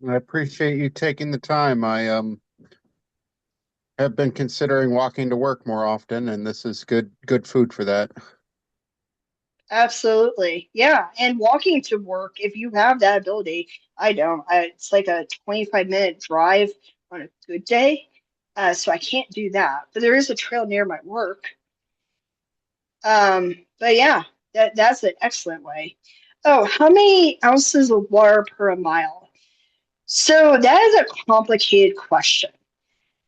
I appreciate you taking the time. I have been considering walking to work more often, and this is good food for that. Absolutely. Yeah. And walking to work, if you have that ability, I don't. It's like a 25-minute drive on a good day. So I can't do that. But there is a trail near my work. But yeah, that's an excellent way. Oh, how many ounces of water per mile? So that is a complicated question.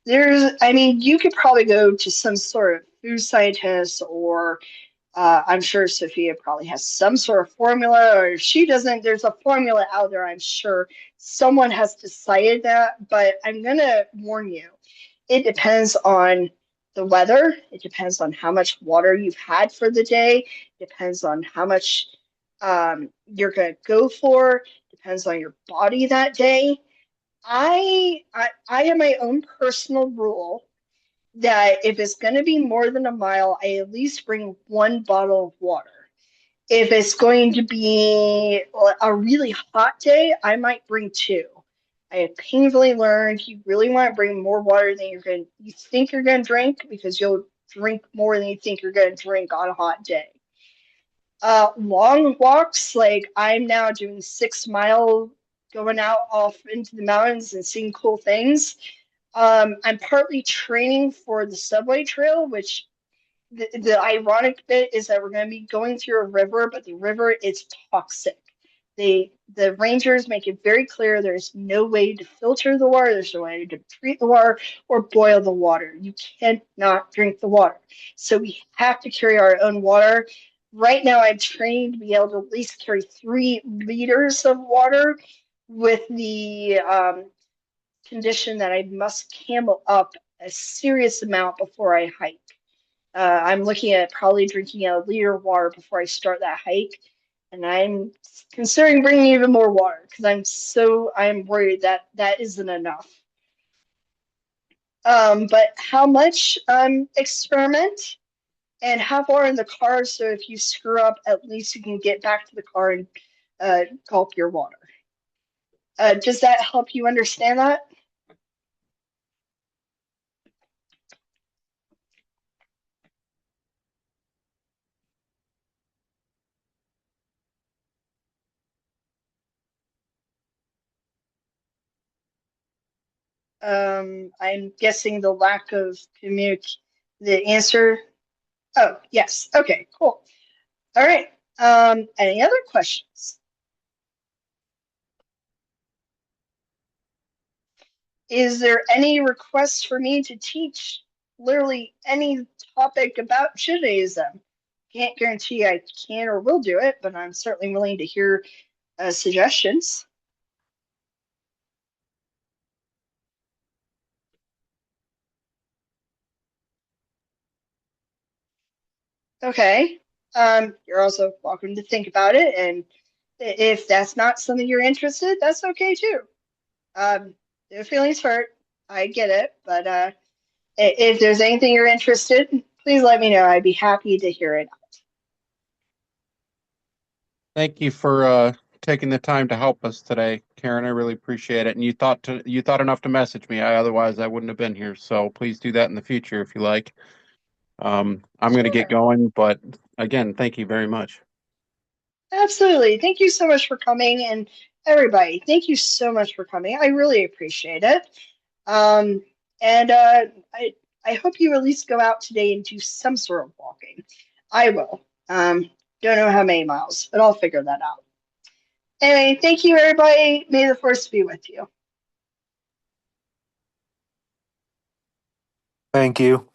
I mean, you could probably go to some sort of food scientist or I'm sure Sophia probably has some sort of formula, or if she doesn't, there's a formula out there. I'm sure someone has decided that, but I'm going to warn you. It depends on the weather. It depends on how much water you've had for the day. It depends on how much you're going to go for. It depends on your body that day. I have my own personal rule that if it's going to be more than a mile, I at least bring one bottle of water. If it's going to be a really hot day, I might bring two. I have painfully learned you really want to bring more water than you think you're going to drink because you'll drink more than you think you're going to drink on a hot day. Long walks, like I'm now doing 6 mile going out off into the mountains and seeing cool things. I'm partly training for the subway trail, which the ironic bit is that we're going to be going through a river, but the river is toxic. The rangers make it very clear there's no way to filter the water, there's no way to treat the water or boil the water. You cannot drink the water. So we have to carry our own water. Right now, I'm trained to be able to at least carry 3 liters of water with the condition that I must camel up a serious amount before I hike. I'm looking at probably drinking a liter of water before I start that hike, and I'm considering bringing even more water because I'm worried that that isn't enough. But how much experiment and how far in the car so if you screw up, at least you can get back to the car and gulp your water. Does that help you understand that? I'm guessing the lack of the answer. Oh, yes. Okay, cool. All right. Any other questions? Is there any requests for me to teach literally any topic about Judaism? Can't guarantee I can or will do it, but I'm certainly willing to hear suggestions. Okay. You're also welcome to think about it, and if that's not something you're interested, that's okay too. Their feelings hurt. I get it, but if there's anything you're interested, please let me know. I'd be happy to hear it. Thank you for taking the time to help us today, Karen. I really appreciate it. And you thought enough to message me. Otherwise I wouldn't have been here. So please do that in the future if you like. I'm going to get Sure. going, but again, thank you very much. Absolutely. Thank you so much for coming, and everybody, thank you so much for coming. I really appreciate it. Um, and I hope you at least go out today and do some sort of walking. I will. Don't know how many miles, but I'll figure that out. Anyway, thank you, everybody. May the force be with you. Thank you.